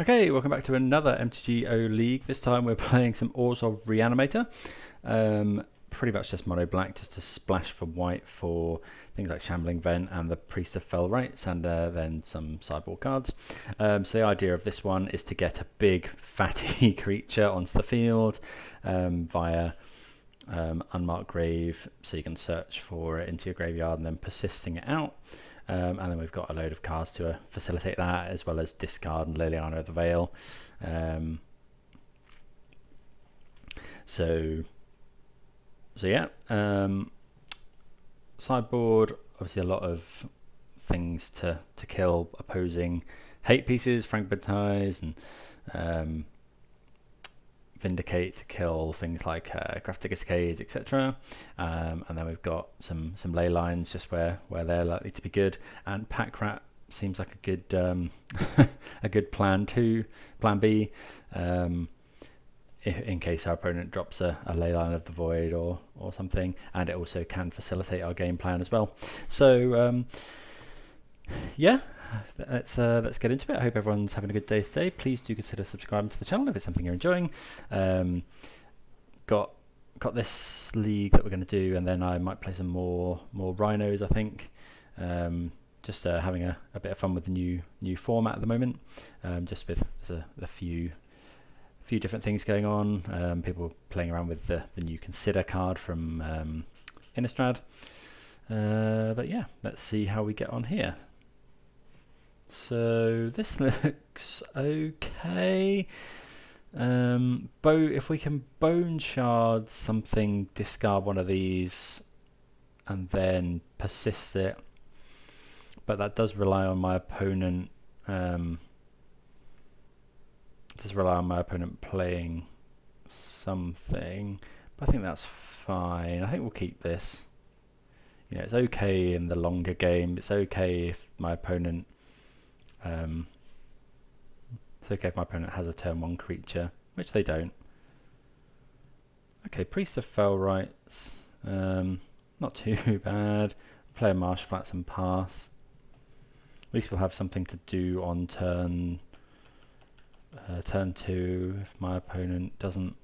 Okay, welcome back to another MTGO League. This time we're playing some Orzhov Reanimator. Pretty much just mono black, just a splash for white for things like Shambling Vent and the Priest of Fell Rights, and then some sideboard cards. So the idea of this one is to get a big fatty creature onto the field via unmarked grave, so you can search for it into your graveyard and then persisting it out. And then we've got a load of cards to facilitate that, as well as discard and Liliana of the Veil. So yeah, sideboard, obviously a lot of things to kill opposing hate pieces, Fragmentize and Vindicate to kill things like Graphic Cascades, etc. And then we've got some ley lines just where they're likely to be good. And Pack Rat seems like a good a good plan B, in case our opponent drops a ley line of the void or something. And it also can facilitate our game plan as well. So yeah. Let's get into it. I hope everyone's having a good day today. Please do consider subscribing to the channel if it's something you're enjoying. Got this league that we're going to do, and then I might play some more rhinos, I think. Just having a bit of fun with the new format at the moment. Just with there's a few different things going on. People playing around with the new Consider card from Innistrad. But yeah, let's see how we get on here. So this looks okay. If we can bone shard something, discard one of these, and then persist it. But that does rely on my opponent. Playing something. But I think that's fine. I think we'll keep this. You know, it's okay in the longer game. It's okay if my opponent. It's okay if my opponent has a turn 1 creature, which they don't. Okay, Priest of Fell Rights, not too bad. Play a Marsh Flats and pass. At least we'll have something to do on turn 2 if my opponent doesn't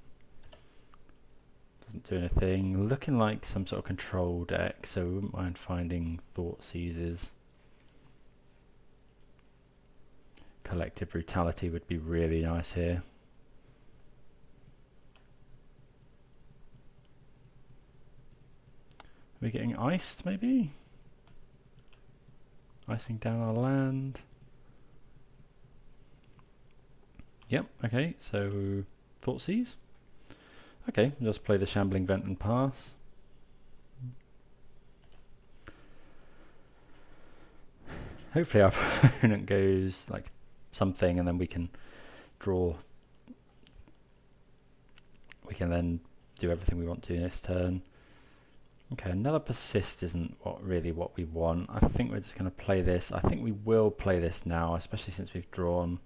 do anything. Looking like some sort of control deck, so we wouldn't mind finding Thought Seizes. Collective Brutality would be really nice here. Are we getting iced, maybe? Icing down our land. Yep, okay, so Thoughtseize. Okay, just play the Shambling Vent and pass. Hopefully our opponent goes like something, and then we can draw. We can then do everything we want to in this turn. Okay, another persist isn't what we want. I think we're just going to play this. I think we will play this now, especially since we've drawn.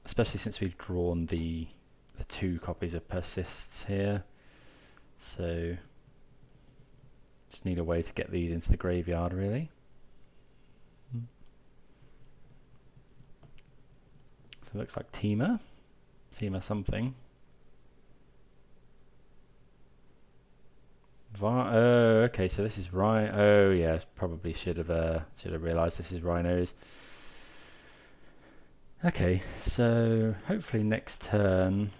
Especially since we've drawn the 2 copies of persists here. So just need a way to get these into the graveyard, really. So it looks like Teamer something. Okay, so this is right. Oh yeah, probably should have realised this is rhinos. Okay, so hopefully next turn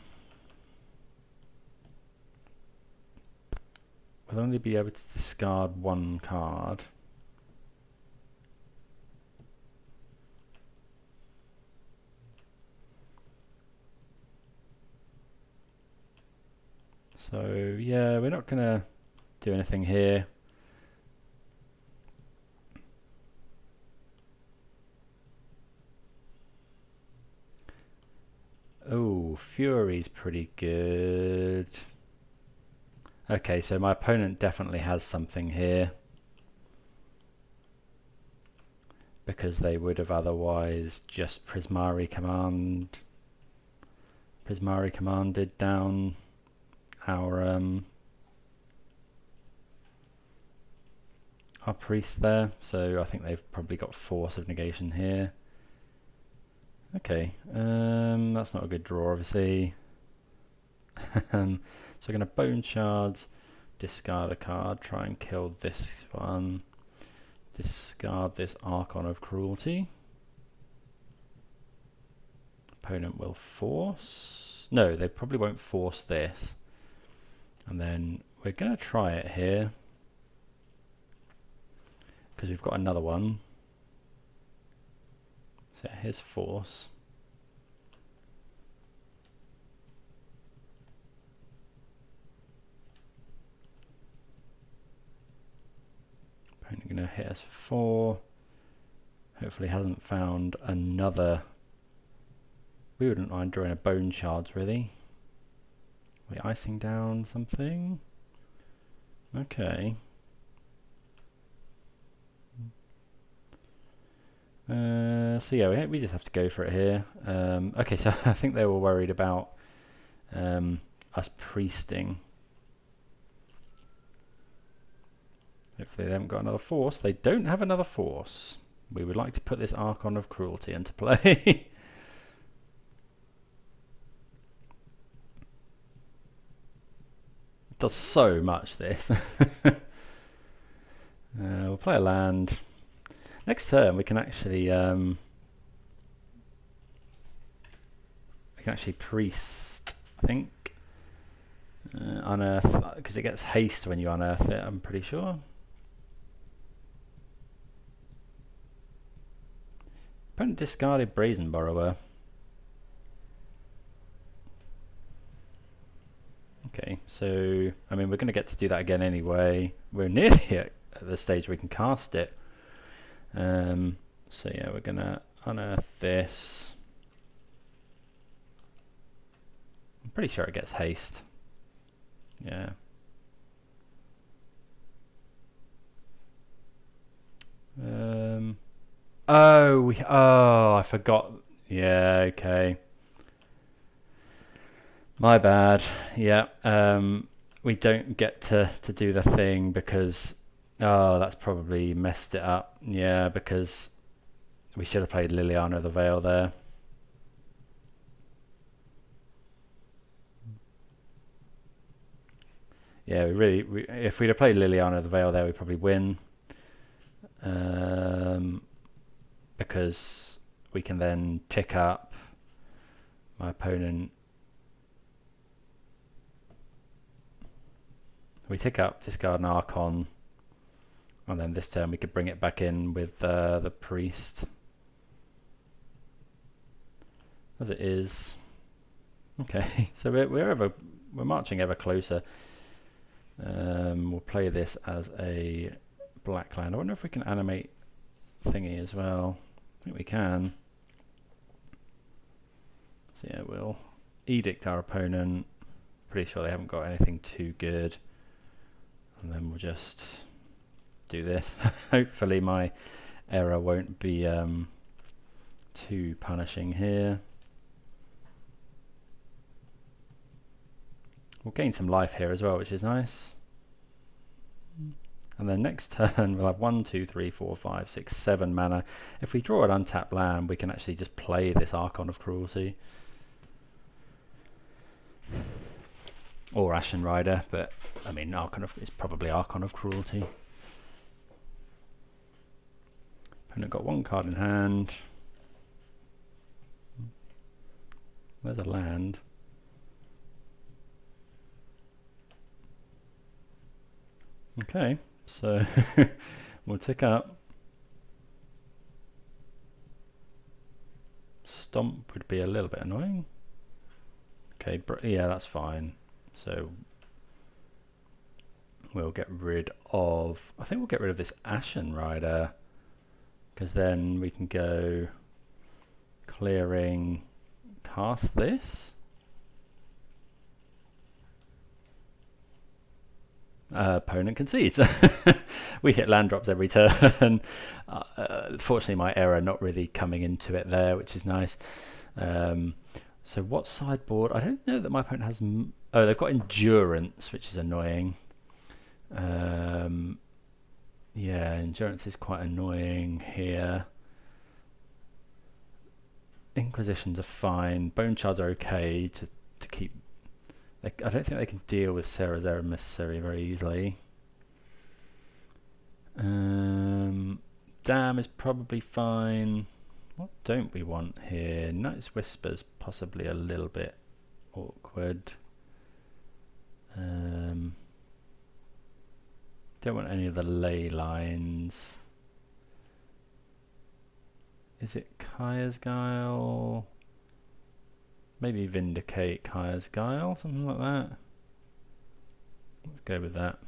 we'll only be able to discard 1 card. So yeah, we're not gonna do anything here. Oh, Fury's pretty good. Okay, so my opponent definitely has something here, because they would have otherwise just Prismari commanded down our our priest there, so I think they've probably got force of negation here. Okay, that's not a good draw, obviously. So we're going to bone shards, discard a card, try and kill this one, discard this Archon of Cruelty. Opponent will force. No, they probably won't force this. And then we're going to try it here, because we've got another one. So here's force. Opponent going to hit us for 4. Hopefully hasn't found another. We wouldn't mind drawing a bone shards, really. Are we icing down something? Okay. So yeah, we just have to go for it here. Okay, so I think they were worried about us priesting. Hopefully they haven't got another force. They don't have another force. We would like to put this Archon of Cruelty into play. It does so much, this. We'll play a land. Next turn we can actually priest, I think. Unearth, because it gets haste when you unearth it, I'm pretty sure. Opponent discarded Brazen Borrower. Okay, so I mean we're going to get to do that again anyway. We're nearly at the stage where we can cast it. So yeah, we're going to unearth this. I'm pretty sure it gets haste. Yeah. Oh, I forgot. Yeah, okay. My bad. Yeah. We don't get to do the thing because that's probably messed it up. Yeah, because we should have played Liliana of the Veil there. Yeah, if we'd have played Liliana of the Veil there, we'd probably win. Because we can then tick up my opponent. We tick up, discard an Archon, and then this turn we could bring it back in with the priest. As it is. Okay, so we're marching ever closer. We'll play this as a black land. I wonder if we can animate thingy as well. I think we can. So yeah, we'll edict our opponent. Pretty sure they haven't got anything too good. And then we'll just do this. Hopefully my error won't be too punishing here. We'll gain some life here as well, which is nice. And then next turn we'll have 1, 2, 3, 4, 5, 6, 7 mana. If we draw an untapped land, we can actually just play this Archon of Cruelty. Or Ashen Rider, but I mean it's probably Archon of Cruelty. Opponent got 1 card in hand. There's a land. Okay, so we'll tick up. Stomp would be a little bit annoying. Okay, yeah, that's fine. So we'll get rid of, I think we'll get rid of this Ashen Rider, because then we can go clearing, cast this. Opponent concedes. We hit land drops every turn. Fortunately, my error not really coming into it there, which is nice. So what sideboard? I don't know that my opponent has... oh, they've got endurance, which is annoying. Yeah, endurance is quite annoying here. Inquisitions are fine. Bone shards are okay to keep. I don't think they can deal with Sarah's Emissary very easily. Dam is probably fine. What don't we want here? Night's Whisper's possibly a little bit awkward. Don't want any of the ley lines. Is it Kaya's Guile? Maybe Vindicate Kaya's Guile, something like that. Let's go with that.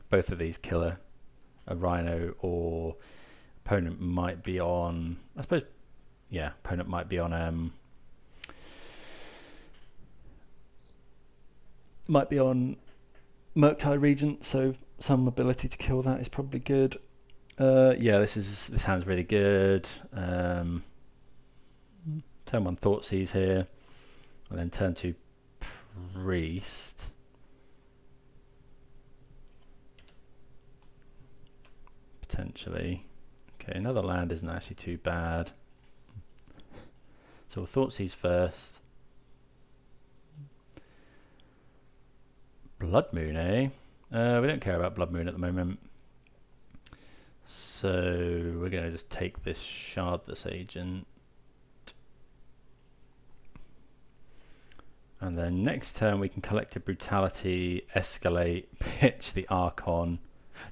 Both of these kill a rhino, or opponent might be on, I suppose, yeah, opponent might be on Murktide Regent, so some ability to kill that is probably good. Yeah, this sounds really good. Turn 1 Thoughtseize here, and then turn 2 Priest. Potentially. Okay, another land isn't actually too bad. So we'll Thoughtseize first. Blood Moon, eh? We don't care about Blood Moon at the moment. So we're going to just take this Shardless Agent. And then next turn we can Collective Brutality, Escalate, pitch the Archon.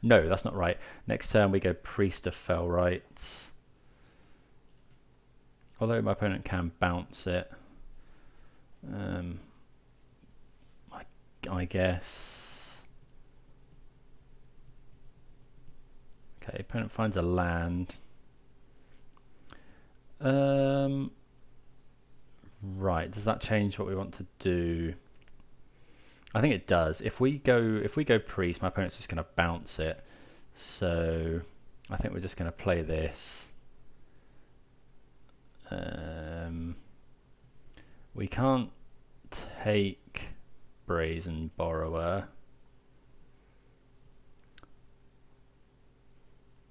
No, that's not right. Next turn we go Priest of Fell Rites. Although my opponent can bounce it. I guess. Okay, opponent finds a land. Right, does that change what we want to do? I think it does. If we go Priest, my opponent's just going to bounce it. So I think we're just going to play this. We can't take Brazen Borrower,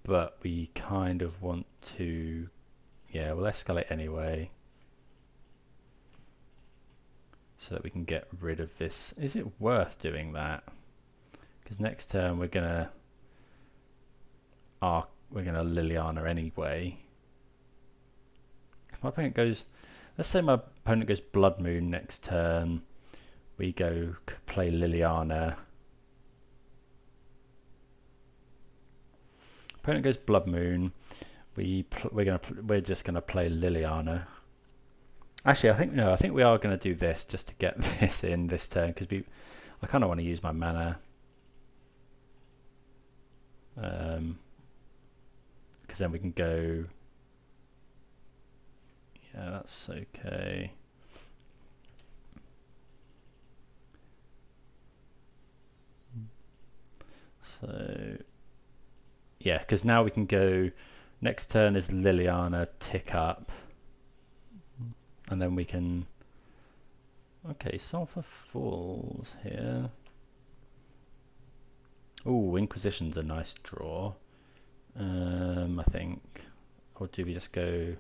but we kind of want to, yeah, we'll escalate anyway so that we can get rid of this. Is it worth doing that? Because next turn we're gonna Liliana anyway. If my opponent goes, let's say my opponent goes Blood Moon next turn, we go play Liliana. Opponent goes Blood Moon. We're just gonna play Liliana. Actually, I think we are gonna do this just to get this in this turn, because I kind of want to use my mana. Because then we can go. Yeah, that's okay. So yeah, because now we can go, next turn is Liliana, tick up, and then we can, okay, Sulphur Falls here. Oh, Inquisition's a nice draw. I think, or do we just go,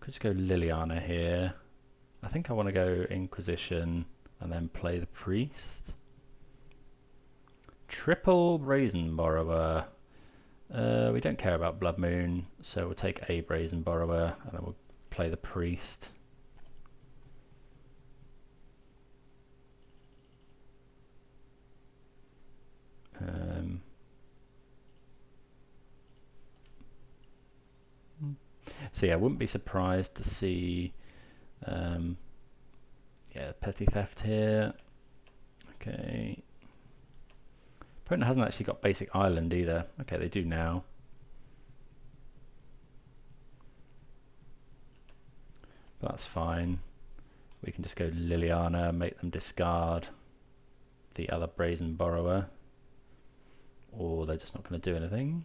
could just go Liliana here. I think I want to go Inquisition and then play the Priest. Triple Brazen Borrower. We don't care about Blood Moon, so we'll take a Brazen Borrower and then we'll play the Priest. So yeah, I wouldn't be surprised to see yeah, Petty Theft here. Okay. Opponent hasn't actually got Basic Island either. Okay, they do now. But that's fine. We can just go Liliana, make them discard the other Brazen Borrower. Or they're just not going to do anything.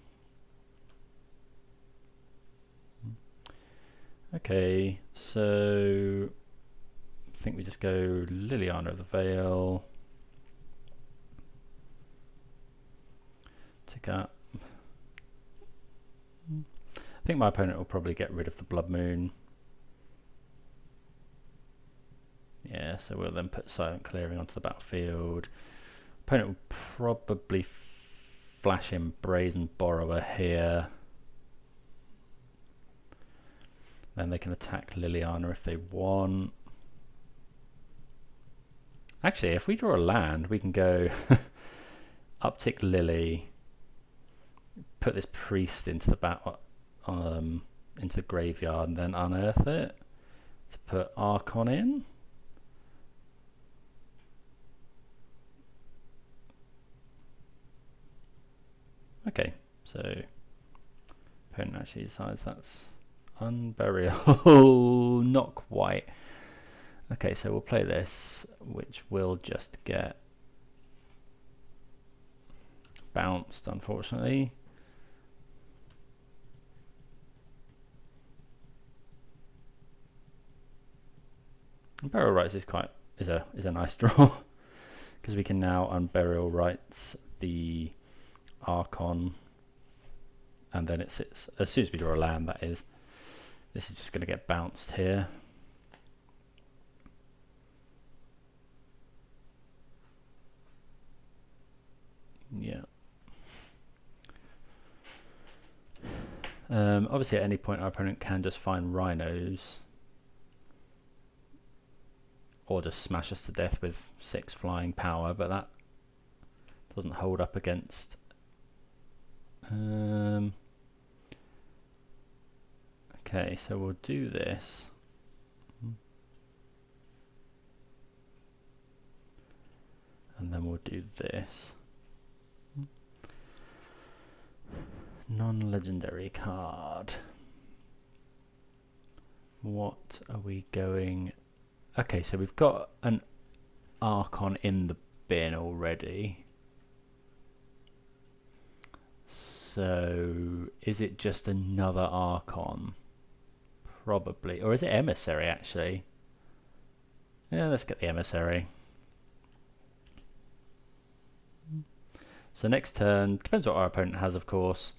Okay, so I think we just go Liliana of the Veil. Tick up. I think my opponent will probably get rid of the Blood Moon. Yeah, so we'll then put Silent Clearing onto the battlefield. Opponent will probably flash in Brazen Borrower here. Then they can attack Liliana if they want. Actually, if we draw a land, we can go uptick Lily, put this priest into the into the graveyard, and then unearth it to put Archon in. Okay, so opponent actually decides that's unburial. Not quite. Okay, so we'll play this, which will just get bounced, unfortunately. Burial Rites is a nice draw because we can now unburial rights the Archon, and then it sits as soon as we draw a land. That is, this is just going to get bounced here. Yeah. Obviously, at any point, our opponent can just find rhinos, or just smash us to death with 6 flying power, but that doesn't hold up against. Okay, so we'll do this. And then we'll do this. Non-legendary card. What are we going? Okay, so we've got an Archon in the bin already. So is it just another Archon? Probably. Or is it Emissary actually? Yeah, let's get the Emissary. So next turn, depends what our opponent has, of course.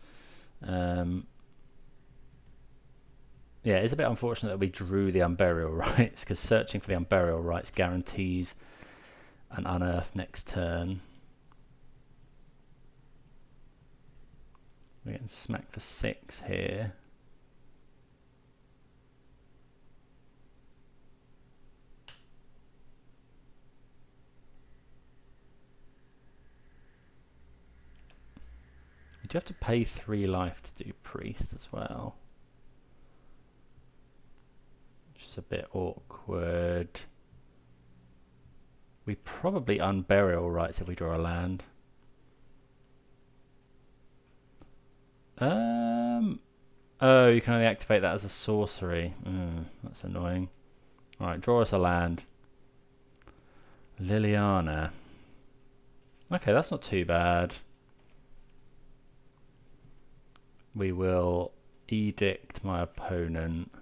Yeah, it's a bit unfortunate that we drew the Unburial Rights, because searching for the Unburial Rights guarantees an unearth next turn. We're getting smacked for 6 here. We do have to pay 3 life to do Priest as well, which is a bit awkward. We probably Unburial Rights if we draw a land. Oh, you can only activate that as a sorcery. That's annoying. Alright, draw us a land. Liliana. Okay, that's not too bad. We will edict my opponent.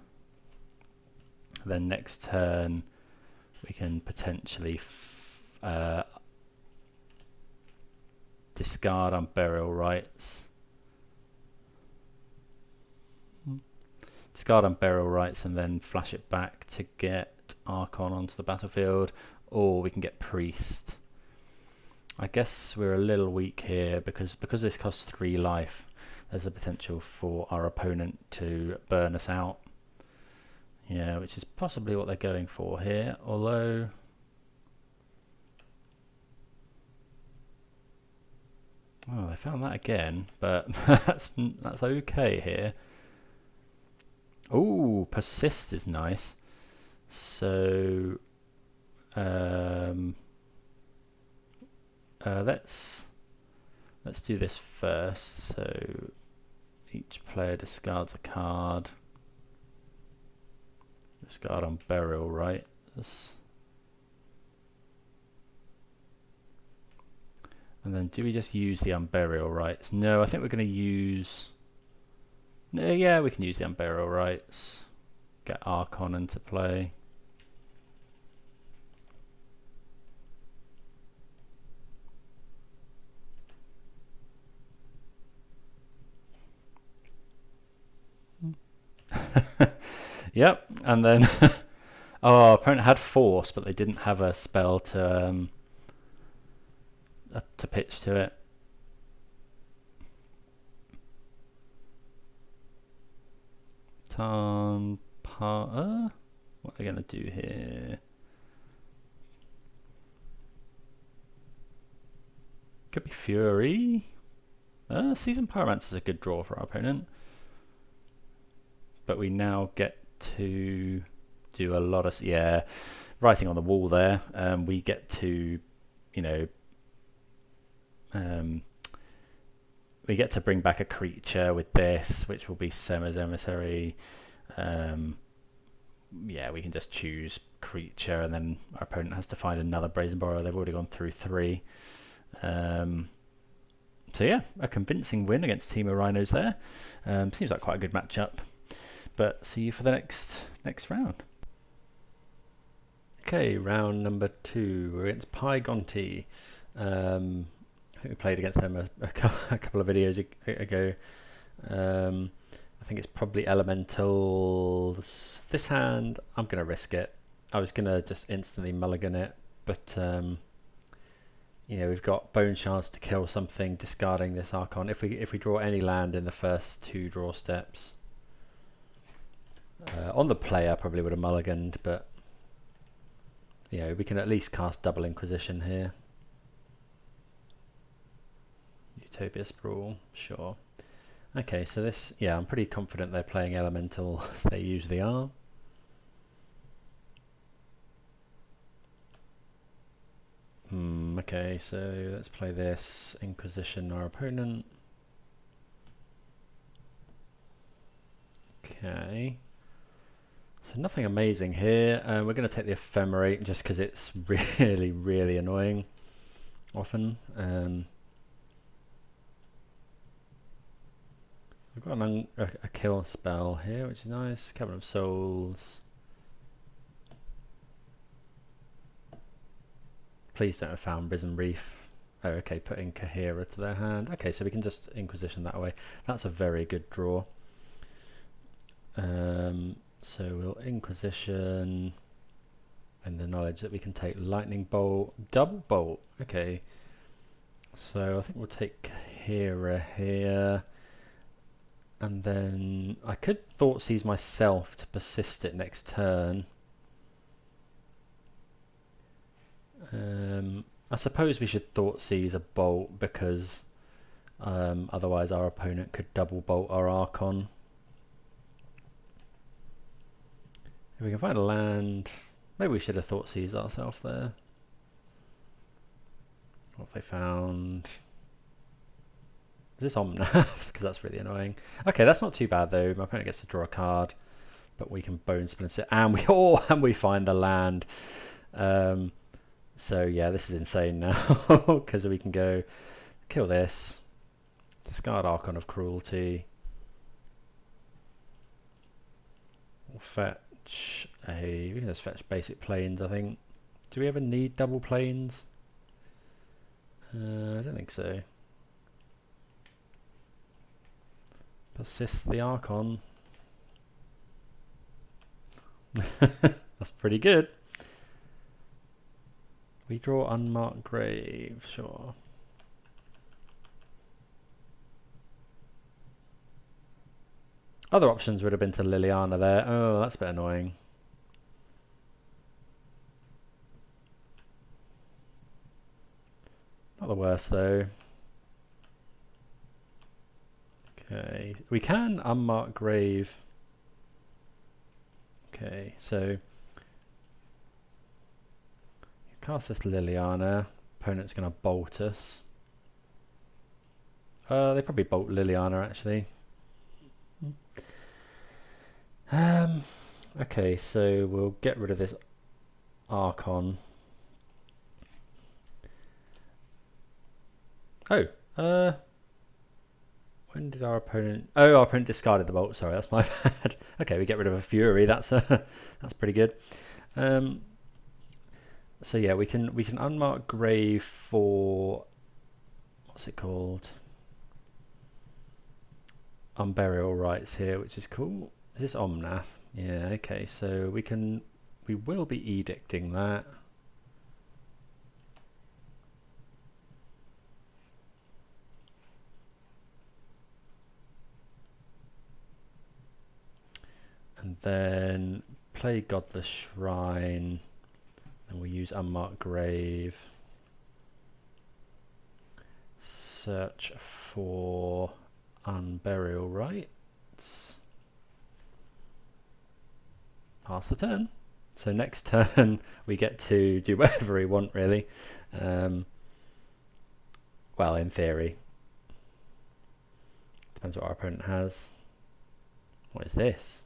Then next turn we can potentially discard Unburial Rights. Discard Unburial Rights and then flash it back to get Archon onto the battlefield, or we can get Priest. I guess we're a little weak here because this costs 3 life. There's a potential for our opponent to burn us out. Yeah, which is possibly what they're going for here, although oh, they found that again, but that's okay here. Oh, Persist is nice. So let's do this first. So each player discards a card. Discard Unburial Rights. And then do we just use the Unburial Rights? No, I think we're going to use... yeah, we can use the Unburial Rights. Get Archon into play. Yep, and then oh, opponent had force, but they didn't have a spell to pitch to it. What are they going to do here? Could be Fury. Seasoned Pyromancer is a good draw for our opponent. But we now get to do a lot of... Yeah, writing on the wall there. We get to, you know... we get to bring back a creature with this, which will be Sema's Emissary. Yeah, we can just choose creature, and then our opponent has to find another Brazen Borrower. They've already gone through 3. So yeah, a convincing win against Team of Rhinos there. Seems like quite a good matchup. But see you for the next round. Okay, round number 2. We're against Pygonti. I think we played against them a couple of videos ago. I think it's probably Elementals. This hand, I'm going to risk it. I was going to just instantly mulligan it, but you know, we've got Bone Shards to kill something, discarding this Archon. If we draw any land in the first 2 draw steps, on the play I probably would have mulliganed, but you know, we can at least cast Double Inquisition here. Utopia Sprawl, sure. Okay, so this, yeah, I'm pretty confident they're playing Elemental, as they usually are. Okay, so let's play this. Inquisition our opponent. Okay. So nothing amazing here. We're going to take the Ephemerate just because it's really, really annoying often. We've got a kill spell here, which is nice. Cavern of Souls. Please don't have found Risen Reef. Oh, okay, putting Kahira to their hand. Okay, so we can just Inquisition that way. That's a very good draw. So we'll Inquisition, and the knowledge that we can take Lightning Bolt, Double Bolt. Okay, so I think we'll take Kahira here. And then I could Thought Seize myself to persist it next turn. I suppose we should Thought Seize a Bolt because otherwise our opponent could double bolt our Archon. If we can find a land, maybe we should have Thought Seize ourselves there. What have they found? Is this Omnath? Because that's really annoying. Okay, that's not too bad though. My opponent gets to draw a card, but we can Bone Splinter, and we find the land. So yeah, this is insane now because we can go kill this, discard Archon of Cruelty, we'll fetch we can just fetch basic planes. I think. Do we ever need double planes? I don't think so. Persist the Archon. That's pretty good. We draw Unmarked Grave, sure. Other options would have been to Liliana there. Oh, that's a bit annoying. Not the worst though. Okay, we can Unmarked Grave. Okay, so cast this Liliana. Opponent's going to bolt us. They probably bolt Liliana actually. Okay, so we'll get rid of this Archon. Oh, when did our opponent... Oh, our opponent discarded the bolt. Sorry, that's my bad. Okay, we get rid of a Fury. That's pretty good. So yeah, we can Unmarked Grave for... What's it called? Unburial Rites here, which is cool. Is this Omnath? Yeah, okay, so we will be edicting that. And then play Godless Shrine, and we'll use Unmarked Grave. Search for Unburial Rites. Pass the turn. So next turn we get to do whatever we want, really. Well, in theory. Depends what our opponent has. What is this?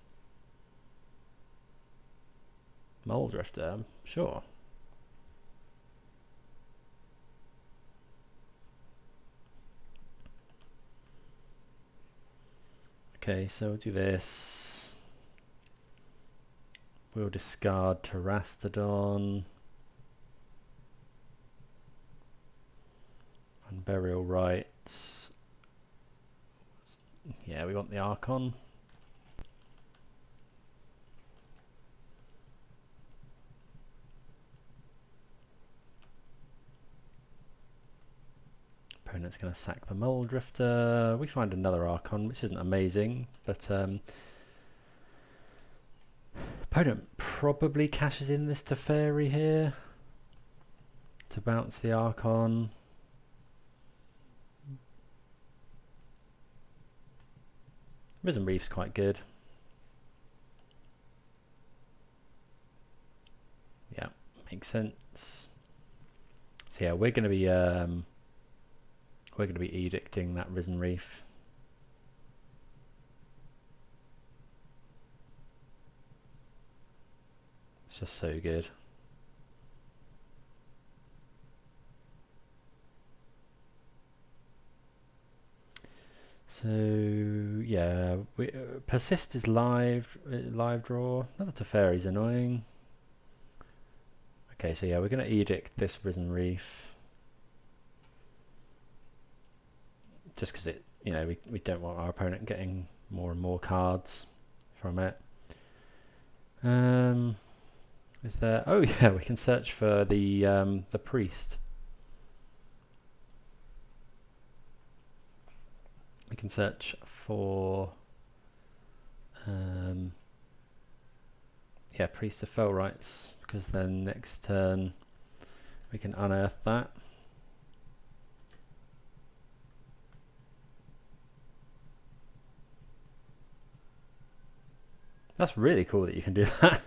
Mole Drifter, sure. Okay, so we'll do this. We'll discard Terastodon. And Burial Rites. Yeah, we want the Archon. Opponent's going to sack the Mole Drifter. We find another Archon, which isn't amazing, but opponent probably cashes in this Teferi here to bounce the Archon. Risen Reef's quite good. Yeah, makes sense. So yeah, we're going to be edicting that Risen Reef. It's just so good. So yeah, Persist is live draw. Another Teferi's annoying. Okay, so yeah, we're going to edict this Risen Reef. Just because it, you know, we don't want our opponent getting more and more cards from it. Is there? Oh yeah, we can search for the priest. We can search for yeah, Priest of Fell Rites, because then next turn we can unearth that. That's really cool that you can do that.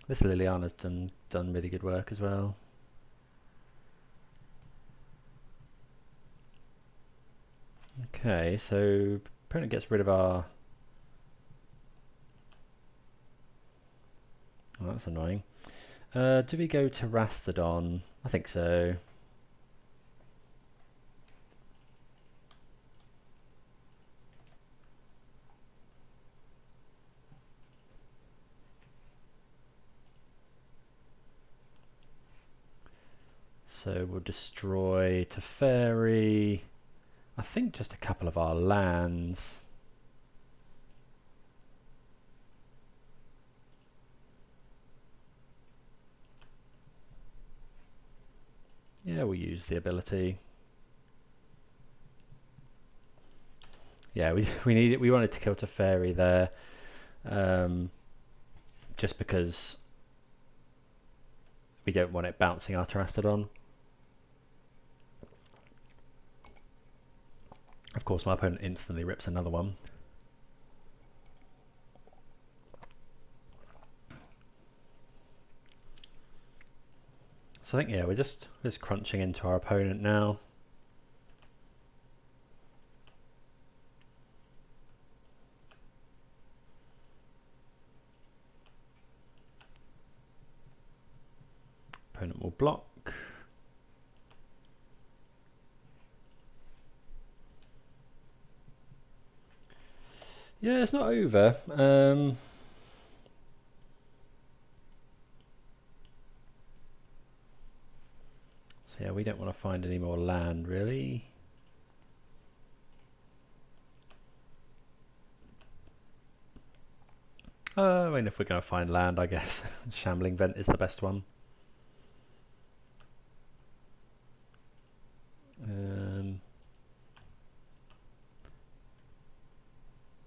This Liliana's done really good work as well. Okay, so opponent gets rid of our... Oh, that's annoying. Do we go to Rastodon? I think so. So we'll destroy Teferi. I think just a couple of our lands. Yeah, we'll use the ability. Yeah, we wanted to kill Teferi there, just because we don't want it bouncing our Terastodon. Of course, my opponent instantly rips another one. So I think, yeah, we're just crunching into our opponent now. Opponent will block. Yeah, it's not over. So yeah, we don't want to find any more land, really. I mean, if we're going to find land, I guess Shambling Vent is the best one.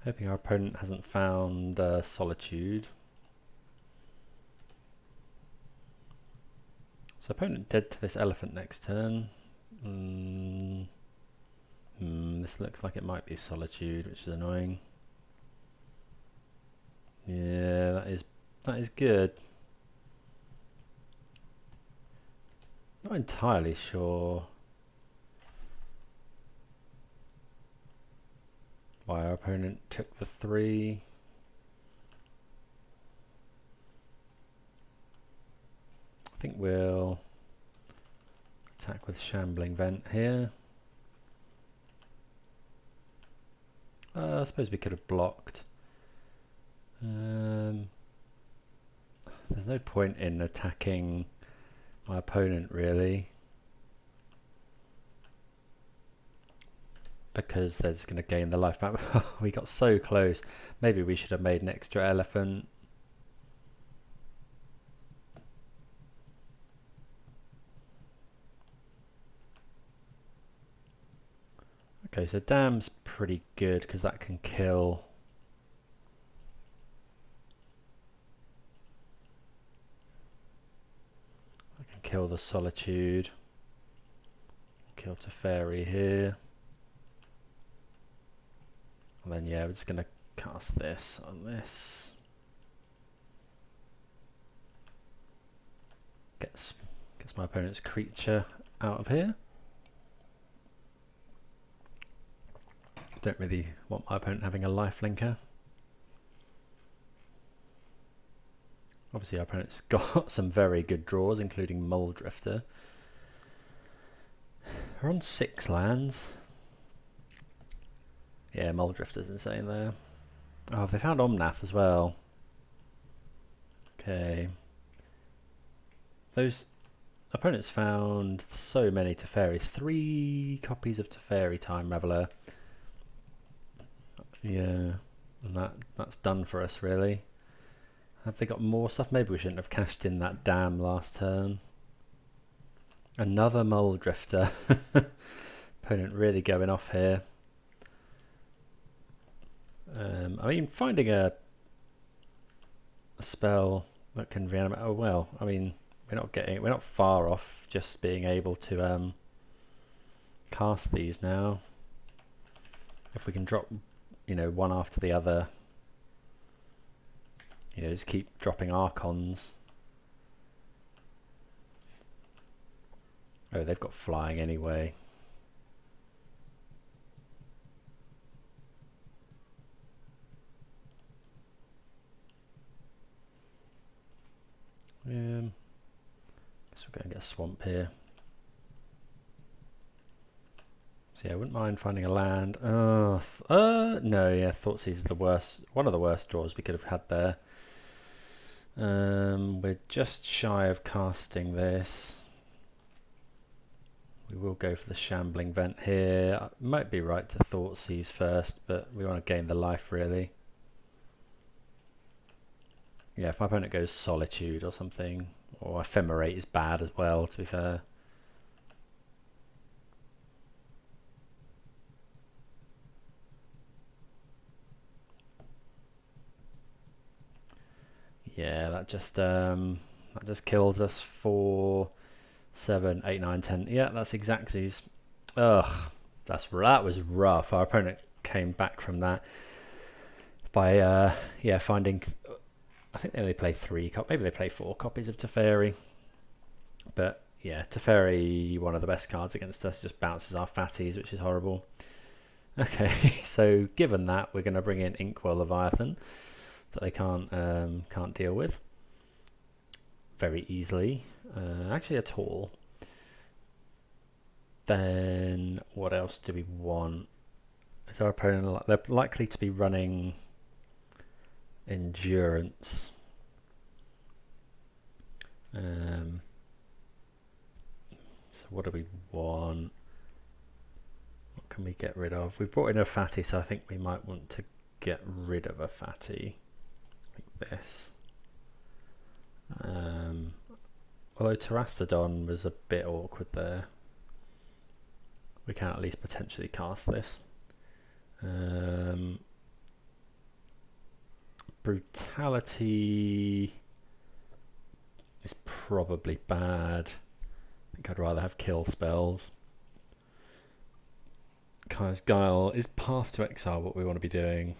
Hoping our opponent hasn't found Solitude. So opponent dead to this elephant next turn. This looks like it might be Solitude, which is annoying. Yeah, that is good. Not entirely sure why our opponent took the 3. I think we'll attack with Shambling Vent here. I suppose we could have blocked. There's no point in attacking my opponent really, because they're just going to gain the life back. We got so close. Maybe we should have made an extra elephant. Okay, so dam's pretty good because that can kill. I can kill the Solitude. Kill Teferi here. And then yeah, we're just going to cast this on this. Gets my opponent's creature out of here. Don't really want my opponent having a lifelinker. Obviously our opponent's got some very good draws, including Muldrifter. We're on 6 lands. Yeah, Muldrifter's insane there. Oh, they found Omnath as well. Okay. Those opponents found so many Teferis. 3 copies of Teferi Time Reveler. Yeah, and that's done for us really. Have they got more stuff? Maybe we shouldn't have cashed in that dam last turn. Another Muldrifter. Opponent really going off here. I mean, finding a spell that can reanimate. Oh well, I mean, we're not far off just being able to cast these now. If we can drop, you know, one after the other, you know, just keep dropping Archons. Oh, they've got flying anyway. Guess we're going to get a swamp here. So yeah, I wouldn't mind finding a land. No, yeah, Thoughtseize is the worst, one of the worst draws we could have had there. We're just shy of casting this. We will go for the Shambling Vent here. Might be right to Thoughtseize first, but we want to gain the life really. Yeah, if my opponent goes Solitude or something, or Ephemerate is bad as well, to be fair. Yeah, that just kills us for 7, 8, 9, 10. Yeah, that's Exactsies. Ugh, that was rough. Our opponent came back from that by yeah, finding. I think they only play 3 maybe they play 4 copies of Teferi. But yeah, Teferi, one of the best cards against us, just bounces our fatties, which is horrible. Okay, so given that, we're going to bring in Inkwell Leviathan that they can't deal with very easily, actually at all. Then what else do we want? Is our opponent, they're likely to be running Endurance. So what do we want? What can we get rid of? We've brought in a fatty, so I think we might want to get rid of a fatty. like this. Although Terastodon was a bit awkward there, we can at least potentially cast this. Brutality is probably bad. I think I'd rather have kill spells. Kai's Guile is Path to Exile what we want to be doing.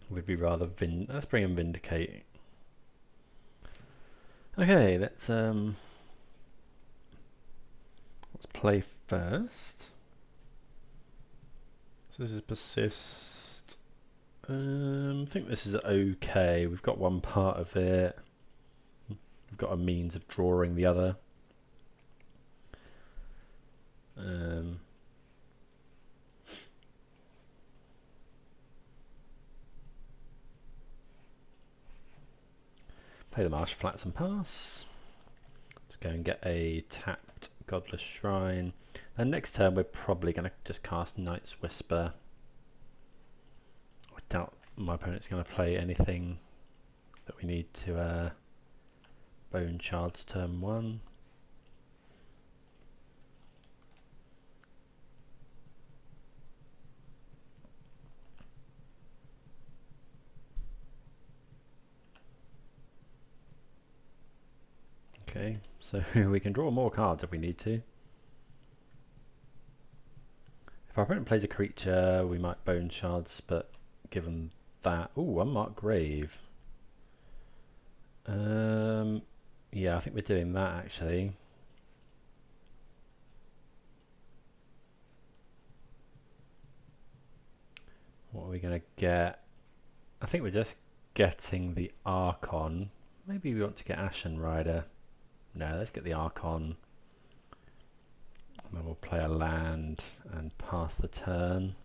Would be rather let's bring in Vindicate. Okay, let's play first. So this is Persist. I think this is okay. We've got one part of it. We've got a means of drawing the other. Play the Marsh Flats and pass. Let's go and get a tapped Godless Shrine. And next turn we're probably going to just cast Night's Whisper. I doubt my opponent's going to play anything that we need to Bone Shards turn 1. Okay, so we can draw more cards if we need to. If our opponent plays a creature, we might Bone Shards, but given that... Ooh, Unmarked Grave. Yeah, I think we're doing that actually. What are we going to get? I think we're just getting the Archon. Maybe we want to get Ashen Rider. No, let's get the Archon. And then we'll play a land and pass the turn.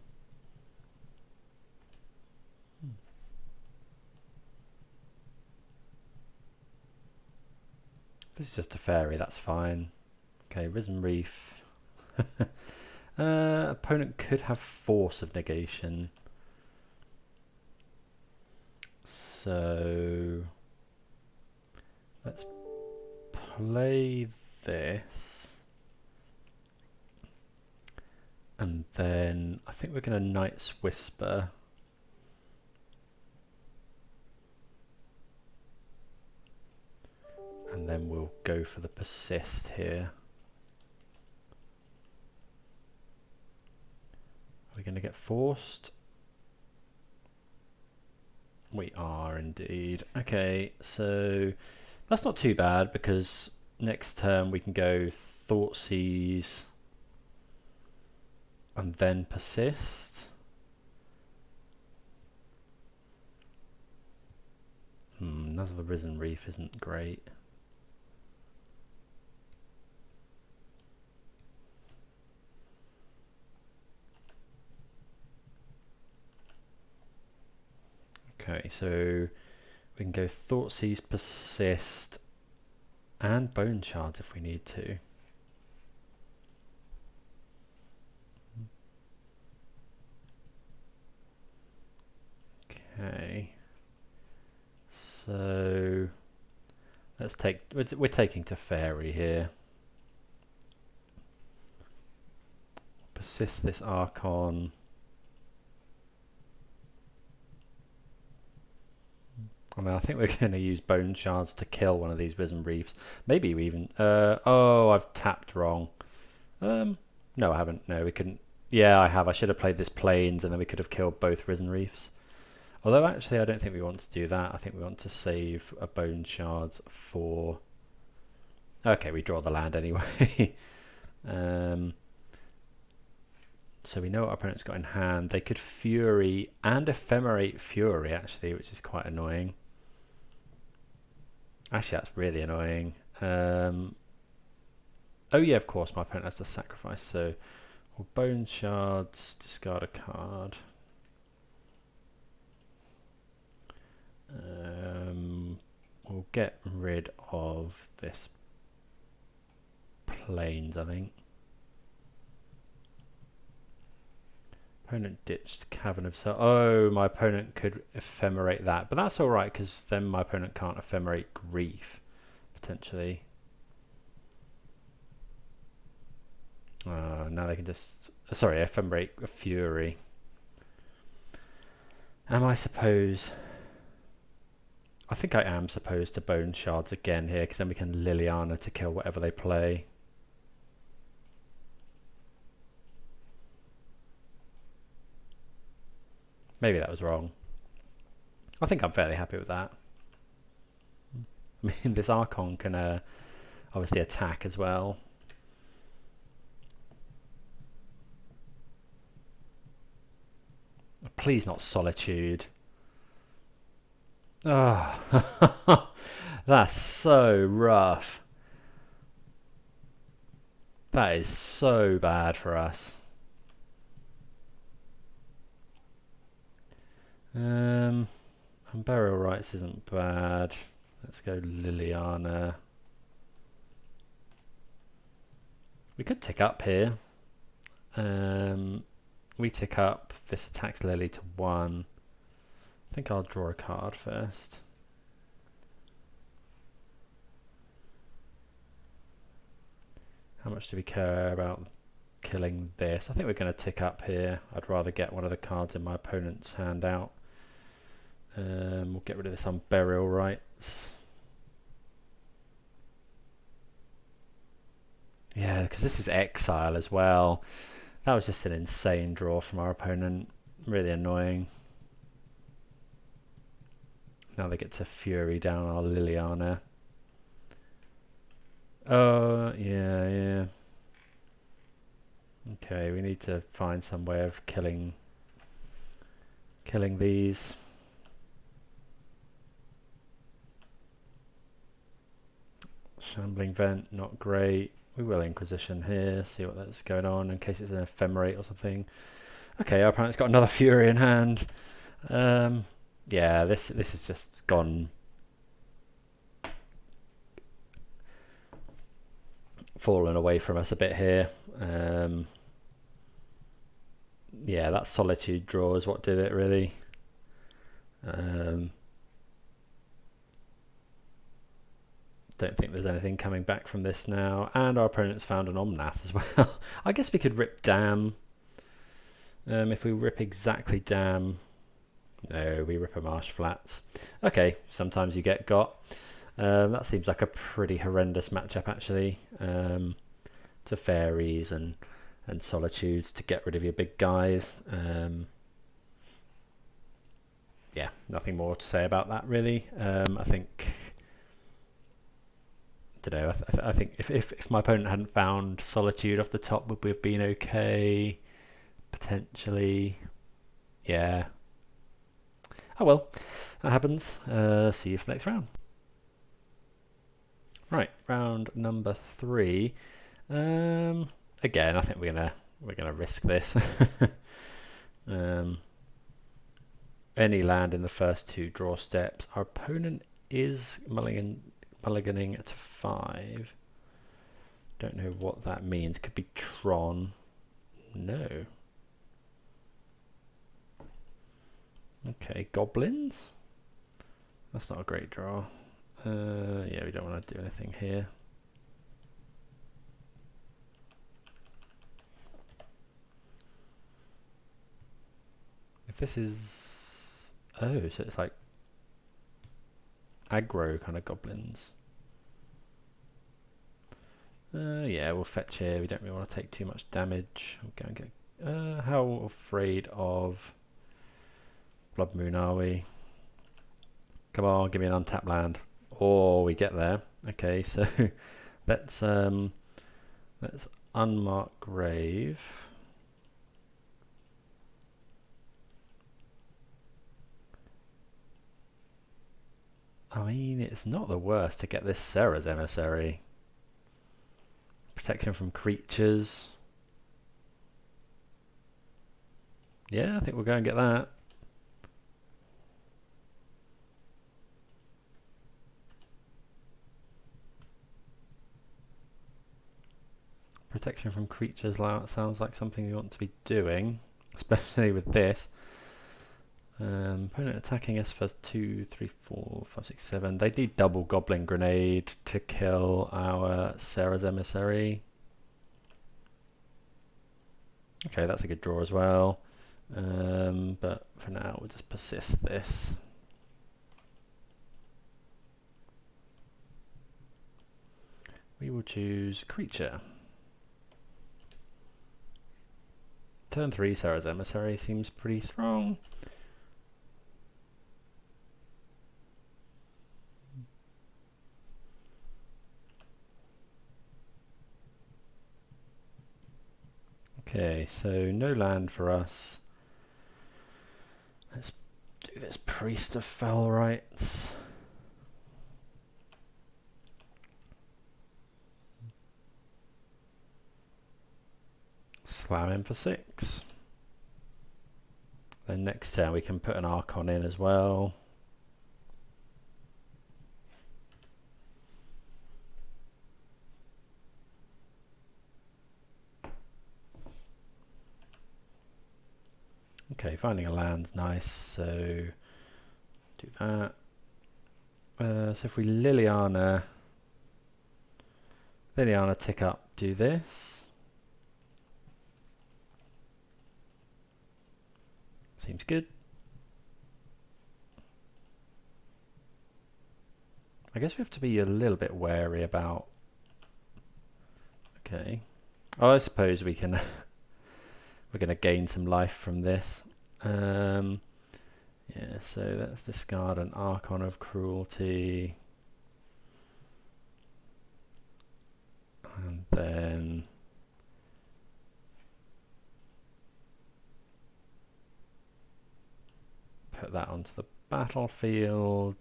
This is just a fairy, that's fine. Okay, Risen Reef. Opponent could have Force of Negation. So let's play this. And then I think we're going to Night's Whisper. And then we'll go for the Persist here. Are we going to get forced? We are indeed. Okay, so that's not too bad because next turn we can go Thoughtseize and then Persist. Another Risen Reef isn't great. Okay, so we can go Thoughtseize, Persist, and Bone Shards if we need to. Okay, so let's take. We're taking Teferi here. Persist this Archon. I mean, I think we're going to use Bone Shards to kill one of these Risen Reefs. Maybe we even... oh, I've tapped wrong. No, I haven't. No, we couldn't... Yeah, I have. I should have played this Plains and then we could have killed both Risen Reefs. Although, actually, I don't think we want to do that. I think we want to save a Bone Shards for... Okay, we draw the land anyway. So we know what our opponent's got in hand. They could Fury and Ephemerate Fury, actually, which is quite annoying. Actually, that's really annoying. Oh yeah, of course, my opponent has to sacrifice. So we'll Bone Shards, discard a card. We'll get rid of this Plains, I think. Opponent ditched Cavern of Soul. Oh, my opponent could ephemerate that, but that's all right because then my opponent can't ephemerate Grief potentially. Now they can just ephemerate a Fury. Am I supposed? I think I am supposed to Bone Shards again here because then we can Liliana to kill whatever they play. Maybe that was wrong. I think I'm fairly happy with that. I mean, this Archon can obviously attack as well. Please not Solitude. Oh, that's so rough. That is so bad for us. And Burial Rites isn't bad. Let's go Liliana. We could tick up here. We tick up. This attacks Lily to 1. I think I'll draw a card first. How much do we care about killing this? I think we're going to tick up here. I'd rather get one of the cards in my opponent's hand out. We'll get rid of this on Burial Rites. Yeah, because this is Exile as well. That was just an insane draw from our opponent. Really annoying. Now they get to Fury down our Liliana. Oh, yeah. Okay, we need to find some way of killing these. Shambling Vent, not great. We will Inquisition here, see what that's going on in case it's an Ephemerate or something. Okay, our opponent's got another Fury in hand. Yeah, this has just gone fallen away from us a bit here. Yeah, that Solitude draw is what did it really. Don't think there's anything coming back from this now, and our opponent's found an Omnath as well. I guess we could rip Dam. If we rip exactly Dam, no, we rip a Marsh Flats. Okay, sometimes you get got. That seems like a pretty horrendous matchup actually. To Fairies and Solitudes to get rid of your big guys. Yeah, nothing more to say about that really. I think. Don't know. I think if my opponent hadn't found Solitude off the top, would we have been okay? Potentially. Yeah. Oh well, that happens. See you for next round. Right, round number 3. Again, I think we're gonna risk this. Any land in the first 2 draw steps. Our opponent is mulliganing to 5. Don't know what that means. Could be Tron. No. Okay, Goblins. That's not a great draw. Yeah, we don't want to do anything here. If this is... Oh, so it's like aggro kind of goblins. Yeah, we'll fetch here. We don't really want to take too much damage. We'll go and get... how afraid of Blood Moon are we? Come on, give me an untapped land. Or we get there. Okay, so let's unmark Grave. I mean, it's not the worst to get this Serra's Emissary. Protection from creatures. Yeah, I think we'll go and get that. Protection from creatures sounds like something we want to be doing. especially with this. Opponent attacking us for 2, 3, 4, 5, 6, 7. They need double Goblin Grenade to kill our Sarah's Emissary. Okay, that's a good draw as well. But for now, we'll just persist this. We will choose Creature. Turn 3, Sarah's Emissary seems pretty strong. Okay, so no land for us. Let's do this Priest of Fell Rites. Slam him for 6. Then next turn we can put an Archon in as well. Okay, finding a land's nice, so do that. So if we Liliana tick up, do this. Seems good. I guess we have to be a little bit wary about... Okay. Oh, I suppose we can... we're going to gain some life from this. Yeah, so let's discard an Archon of Cruelty. And then... put that onto the battlefield.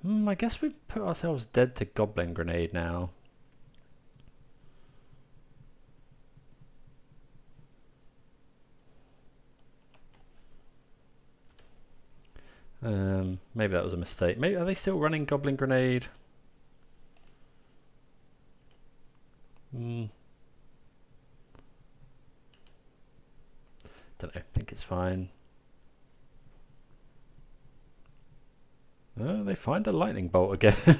I guess we put ourselves dead to Goblin Grenade now. Maybe that was a mistake. Maybe are they still running Goblin Grenade? Don't know. I think it's fine. Oh, they find a lightning bolt again.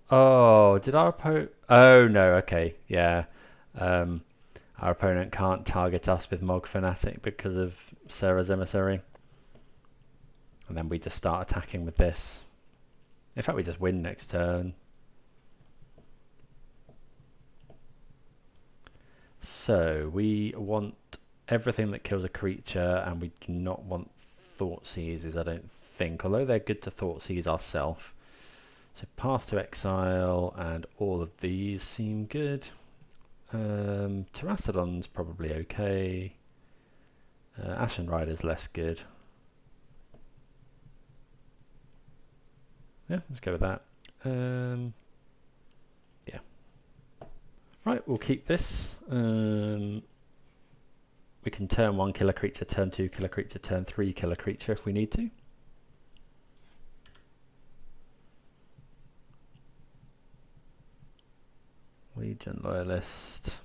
Oh, did our opponent... Oh, no, okay, yeah. Our opponent can't target us with Mog Fanatic because of Sarah's Emissary. And then we just start attacking with this. In fact, we just win next turn. So, we want everything that kills a creature, and we do not want Thoughtseizes, I don't think, although they're good to Thoughtseize ourselves. So Path to Exile and all of these seem good. Terrastodon's probably okay. Ashen Rider's less good. Yeah, let's go with that. Yeah. Right, we'll keep this. We can turn 1 kill a creature, turn 2 kill a creature, turn 3 kill a creature if we need to. Legion Loyalist.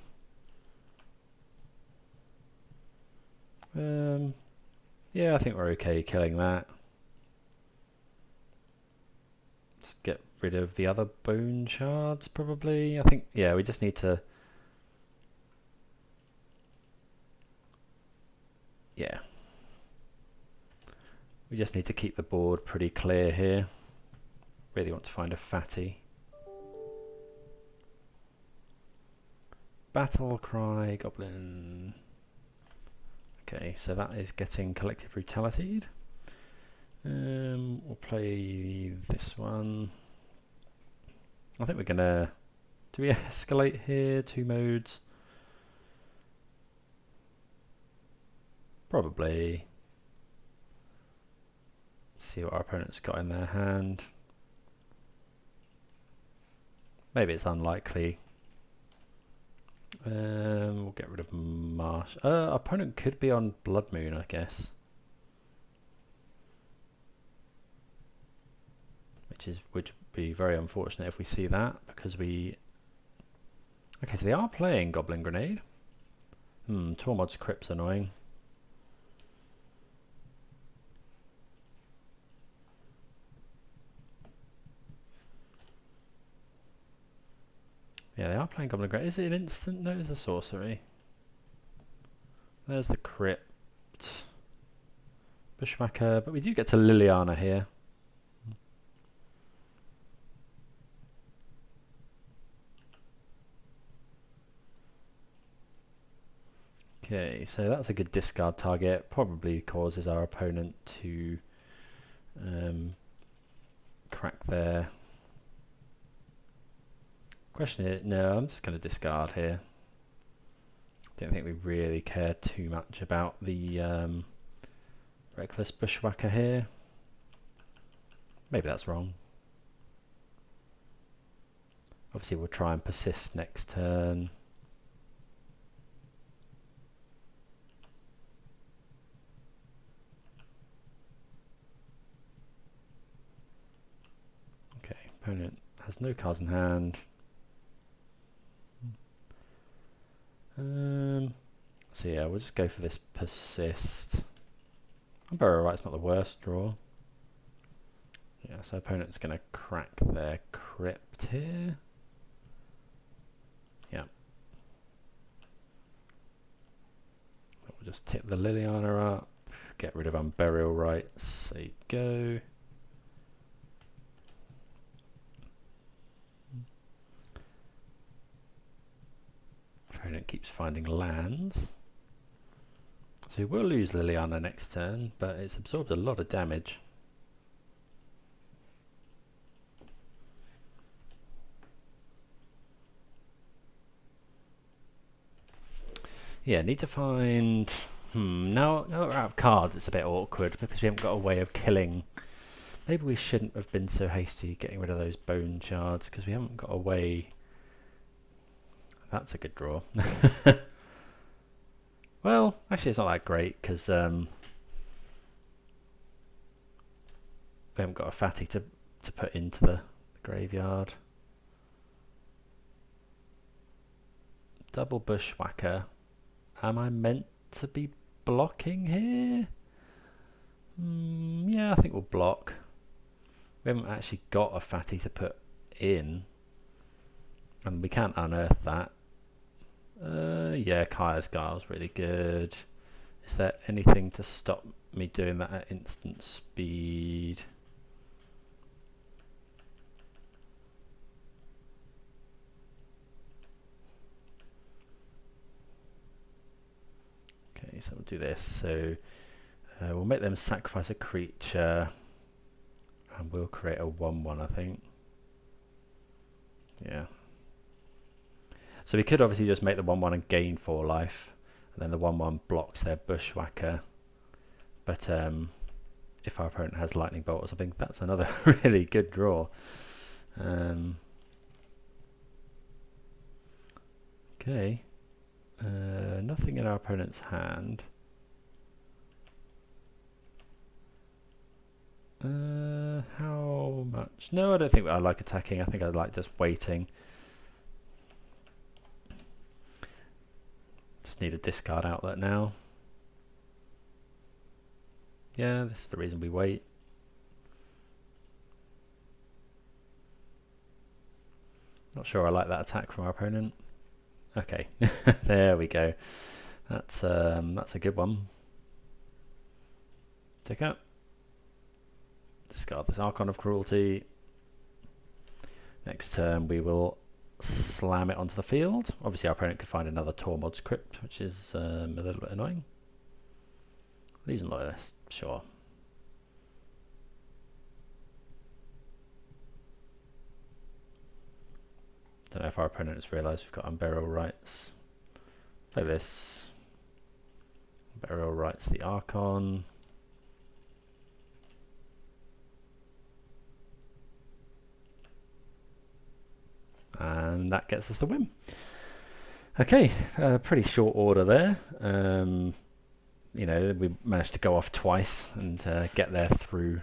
Yeah, I think we're okay killing that. Let's get rid of the other bone shards probably. I think, yeah, we just need to... Yeah. We just need to keep the board pretty clear here. Really want to find a fatty. Battle Cry Goblin. Okay, so that is getting Collective Brutality'd. We'll play this one. I think we're gonna... Do we escalate here? 2 modes? Probably. See what our opponent's got in their hand. Maybe it's unlikely. We'll get rid of Marsh. Our opponent could be on Blood Moon, I guess. Would be very unfortunate if we see that, because we... Okay, so they are playing Goblin Grenade. Tormod's Crypt's annoying. Yeah, they are playing Goblin Great. Is it an instant? No, it's a sorcery. There's the Crypt. Bushwhacker, but we do get to Liliana here. Okay, so that's a good discard target. Probably causes our opponent to crack their... Question is, no, I'm just going to discard here. Don't think we really care too much about the Reckless Bushwhacker here. Maybe that's wrong. Obviously we'll try and persist next turn. Okay, opponent has no cards in hand. So yeah, we'll just go for this persist. Burial Right's not the worst draw. Yeah, so opponent's going to crack their Crypt here. Yeah. We'll just tip the Liliana up, get rid of Unburial Rights. There you go. Opponent keeps finding lands. So we'll lose Liliana next turn, but it's absorbed a lot of damage. Yeah, need to find... now that we're out of cards, it's a bit awkward because we haven't got a way of killing. Maybe we shouldn't have been so hasty getting rid of those bone shards because we haven't got a way... That's a good draw. Well, actually it's not that great because we haven't got a fatty to put into the graveyard. Double Bushwhacker. Am I meant to be blocking here? Yeah, I think we'll block. We haven't actually got a fatty to put in. And we can't unearth that. Yeah, Kaya's Guile's really good. Is there anything to stop me doing that at instant speed? Okay, so we'll do this. So we'll make them sacrifice a creature and we'll create a 1/1, I think. Yeah. So we could obviously just make the 1/1 and gain 4 life, and then the 1/1 blocks their Bushwhacker. But if our opponent has Lightning Bolt or something, that's another really good draw. Okay, nothing in our opponent's hand. How much? No, I don't think I like attacking. I think I like just waiting. Need a discard outlet now. Yeah, this is the reason we wait. Not sure I like that attack from our opponent. Okay, there we go. That's a good one. Take out. Discard this Archon of Cruelty. Next turn we will slam it onto the field. Obviously our opponent could find another Tormod's Crypt, which is a little bit annoying. Legion Loyalist, sure. Don't know if our opponent has realised we've got Unburial Rights. Play this. Unburial Rights the Archon. And that gets us the win. Okay, pretty short order there. You know, we managed to go off twice and get there through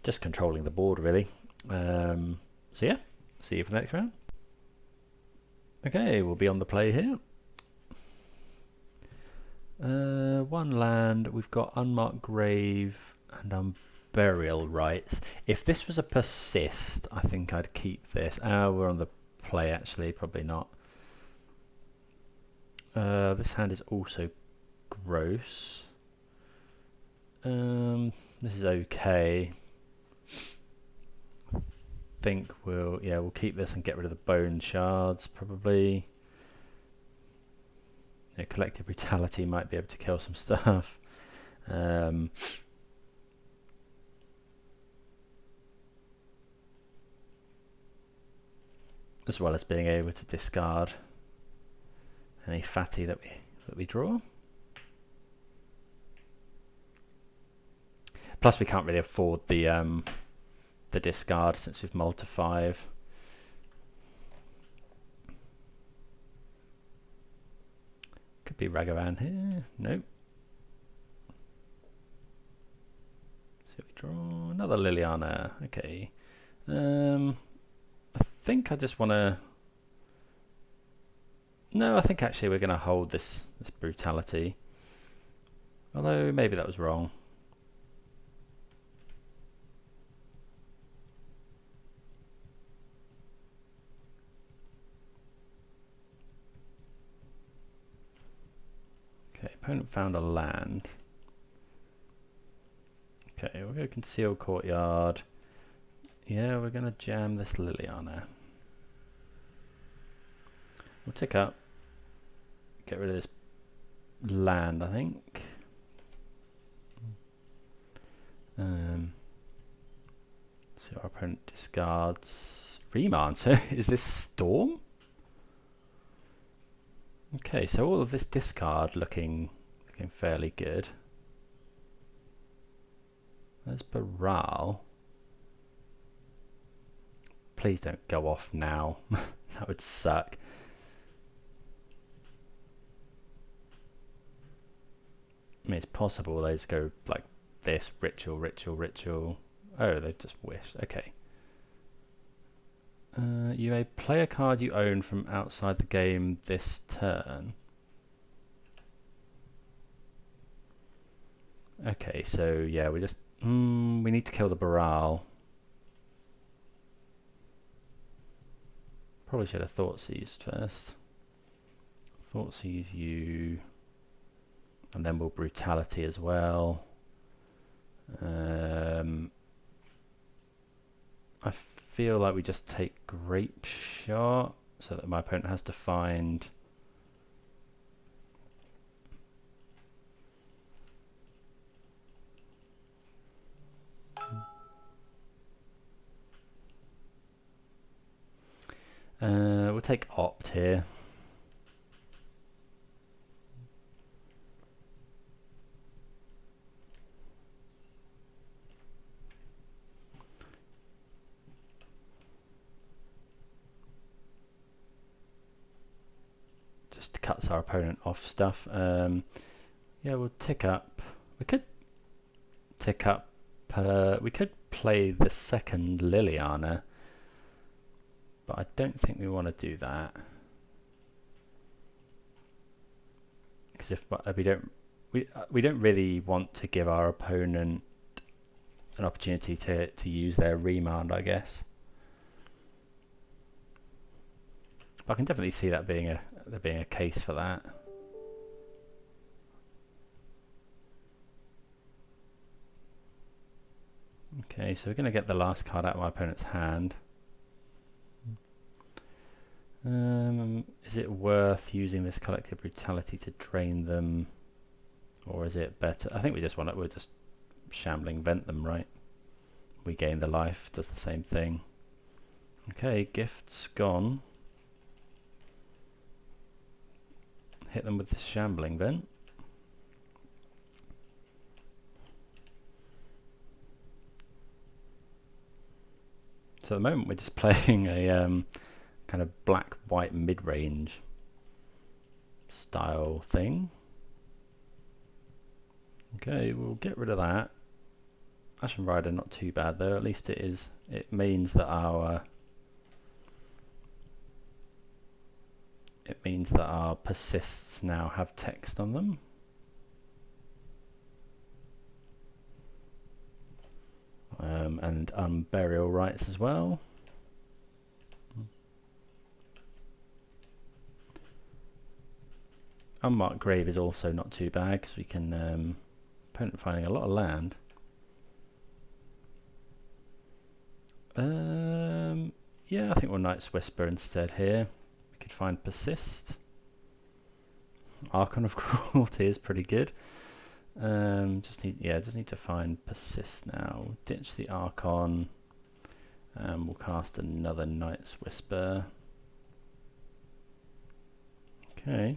just controlling the board, really. So yeah, see you for the next round. Okay, we'll be on the play here. One land, we've got Unmarked Grave and Burial Rites. If this was a persist, I think I'd keep this. We're on the play actually, probably not. This hand is also gross. This is okay. I think we'll keep this and get rid of the bone shards probably. Yeah, Collective Brutality might be able to kill some stuff. As well as being able to discard any fatty that we draw. Plus, we can't really afford the discard since we've mulled to 5. Could be Ragavan here. Nope. So we draw another Liliana. Okay. I think I just want to. No, I think actually we're going to hold this brutality. Although maybe that was wrong. Okay, opponent found a land. Okay, we'll go Concealed Courtyard. Yeah, we're going to jam this Liliana. We'll tick up. Get rid of this land, I think. So our opponent discards Remand. So is this Storm? Okay, so all of this discard looking fairly good. There's Baral. Please don't go off now. That would suck. I mean, it's possible they just go like this, ritual, ritual, ritual. Oh, they've just wished. Okay. You may play a card you own from outside the game this turn. Okay, so yeah, we just we need to kill the Baral. Probably should have Thought Seized first. Thought Seize you, and then we'll Brutality as well. I feel like we just take Grape Shot so that my opponent has to find we'll take Opt here. Just cuts our opponent off stuff. Yeah, we'll tick up. We could tick up. We could play the second Liliana, but I don't think we want to do that because if we don't really want to give our opponent an opportunity to use their remand, I guess. But I can definitely see that being there being a case for that. Okay, so we're going to get the last card out of my opponent's hand. Is it worth using this Collective Brutality to drain them, or is it better? I think we just we'll just Shambling Vent them, right? We gain the life, does the same thing. Okay, gift's gone. Hit them with this Shambling Vent. So at the moment we're just playing a kind of black-white mid-range style thing. Okay, we'll get rid of that. Ashen Rider not too bad though. At least it means that our persists now have text on them. and Burial Rites as well. Unmarked Grave is also not too bad because we can opponent finding a lot of land. Yeah, I think we'll Night's Whisper instead here. We could find Persist. Archon of Cruelty is pretty good. Just need to find Persist now. Ditch the Archon. We'll cast another Night's Whisper. Okay.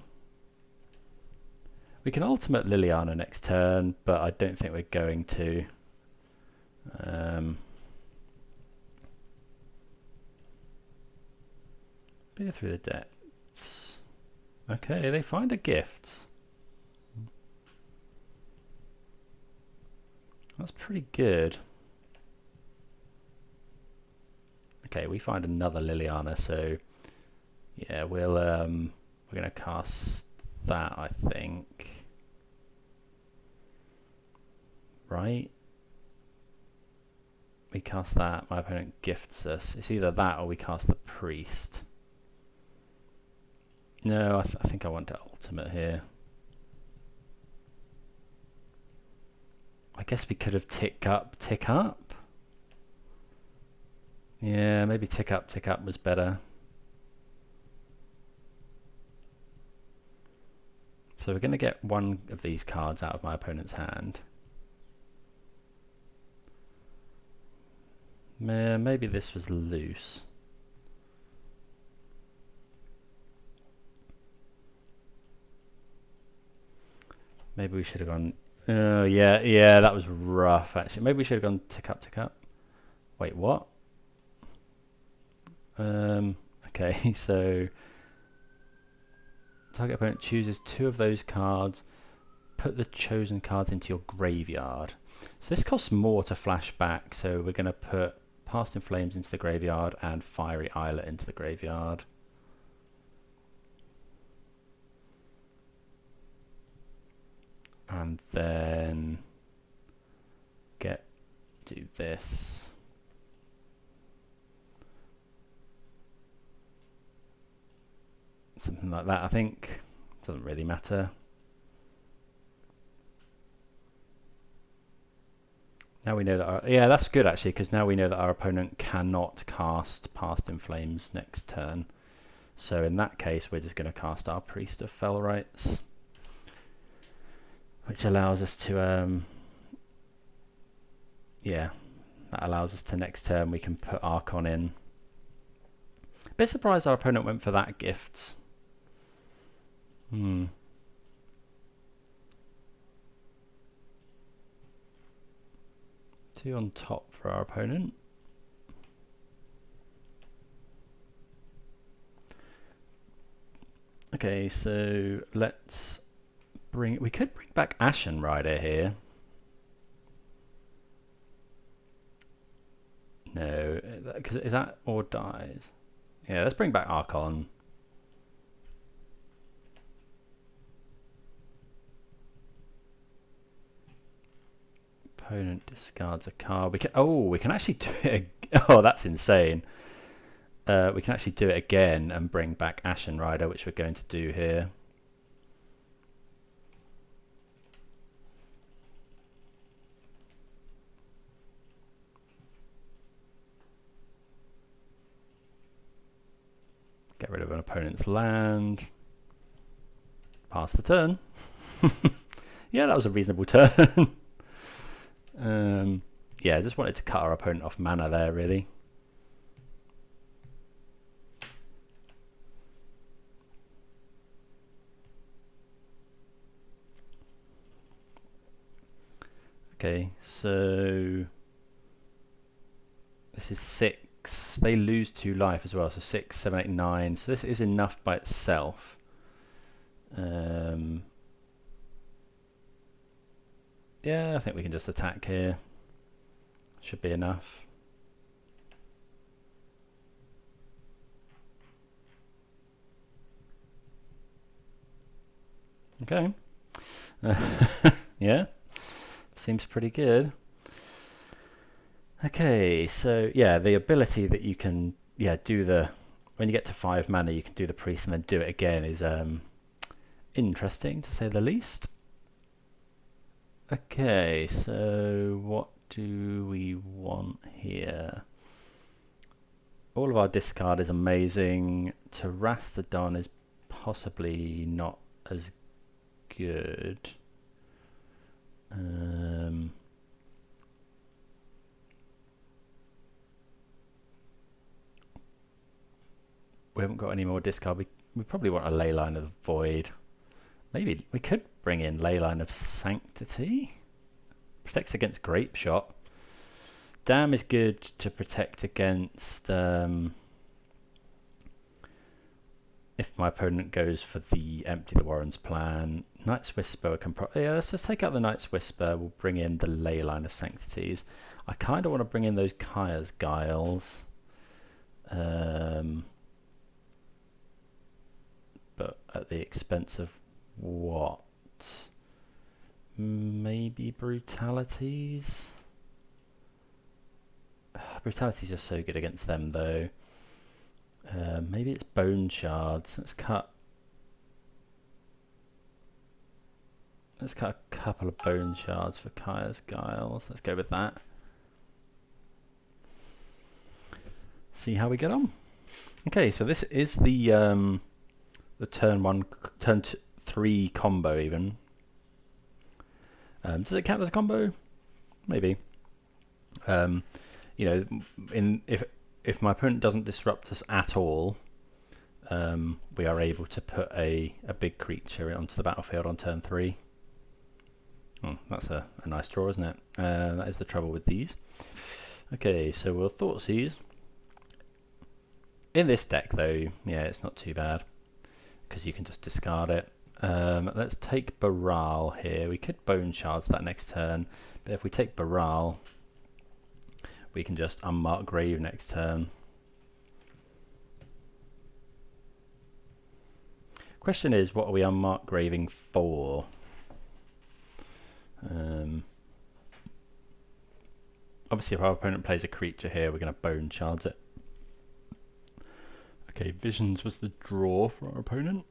We can ultimate Liliana next turn, but I don't think we're going to. Peer through the depths. Okay, they find a gift. That's pretty good. Okay, we find another Liliana, so yeah, we'll we're gonna cast that, I think. Right? We cast that, my opponent gifts us. It's either that or we cast the Priest. No, I think I want to ultimate here. I guess we could have tick up. Yeah, maybe tick up was better. So we're going to get one of these cards out of my opponent's hand. Maybe this was loose. Maybe we should have gone... yeah, that was rough, actually. Maybe we should have gone tick up. Wait, what? Okay, so... Target opponent chooses two of those cards. Put the chosen cards into your graveyard. So this costs more to flash back, so we're going to put Past in Flames into the graveyard and Fiery Islet into the graveyard. And then do this. Something like that, I think. Doesn't really matter. Now we know that yeah, that's good actually, because now we know that our opponent cannot cast Past in Flames next turn. So in that case, we're just going to cast our Priest of Fell Rites, which allows us to yeah, that allows us to next turn we can put Archon in. Bit surprised our opponent went for that gift. 2 on top for our opponent. Okay, so let's we could bring back Ashen Rider here. No, because is that or dies? Yeah, let's bring back Archon. Opponent discards a card. We can actually do it. Oh, that's insane. We can actually do it again and bring back Ashen Rider, which we're going to do here. Get rid of an opponent's land. Pass the turn. Yeah, that was a reasonable turn. Yeah, I just wanted to cut our opponent off mana there, really. Okay, so this is 6. They lose 2 life as well, so 6, 7, 8, 9. So this is enough by itself. Yeah, I think we can just attack here. Should be enough. Okay. Yeah, seems pretty good. Okay, so yeah, the ability that you can do the when you get to 5 mana you can do the priest and then do it again is interesting to say the least. Okay, so what do we want here? All of our discard is amazing. Terastodon is possibly not as good. We haven't got any more discard. We probably want a Leyline of the Void. Maybe we could bring in Leyline of Sanctity. Protects against Grape Shot. Dam is good to protect against if my opponent goes for the Empty the Warrens plan. Knight's Whisper can let's just take out the Knight's Whisper. We'll bring in the Leyline of Sanctities. I kind of want to bring in those Kaya's Guiles. But at the expense of what? Maybe Brutalities? Brutalities are so good against them though. Maybe it's Bone Shards. Let's cut a couple of Bone Shards for Kaya's Guiles. Let's go with that. See how we get on. Okay, so this is the turn 3 combo even. Does it count as a combo? Maybe. You know, if my opponent doesn't disrupt us at all, we are able to put a big creature onto the battlefield on turn 3. Oh, that's a nice draw, isn't it? That is the trouble with these. Okay, so we'll Thoughtseize. In this deck, though, yeah, it's not too bad because you can just discard it. Let's take Baral here. We could Bone Shards that next turn, but if we take Baral, we can just unmark Grave next turn. Question is, what are we unmark Graving for? Obviously, if our opponent plays a creature here, we're going to Bone Shards it. Okay, Visions was the draw for our opponent.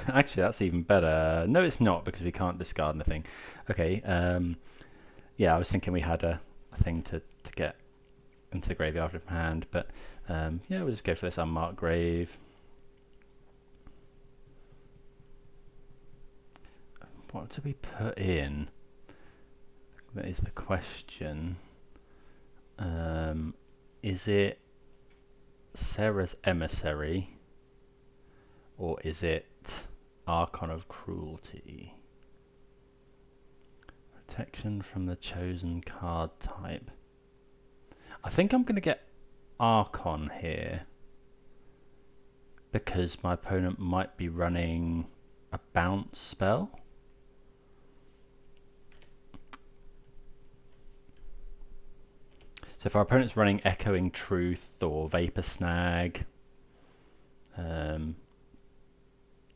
Actually, that's even better. No, it's not, because we can't discard anything. Okay, yeah, I was thinking we had a thing to get into the graveyard from hand, but yeah, we'll just go for this unmarked grave. What do we put in? That is the question. Is it Sarah's Emissary? Or is it Archon of Cruelty? Protection from the chosen card type. I think I'm going to get Archon here, because my opponent might be running a bounce spell. So if our opponent's running Echoing Truth or Vapor Snag,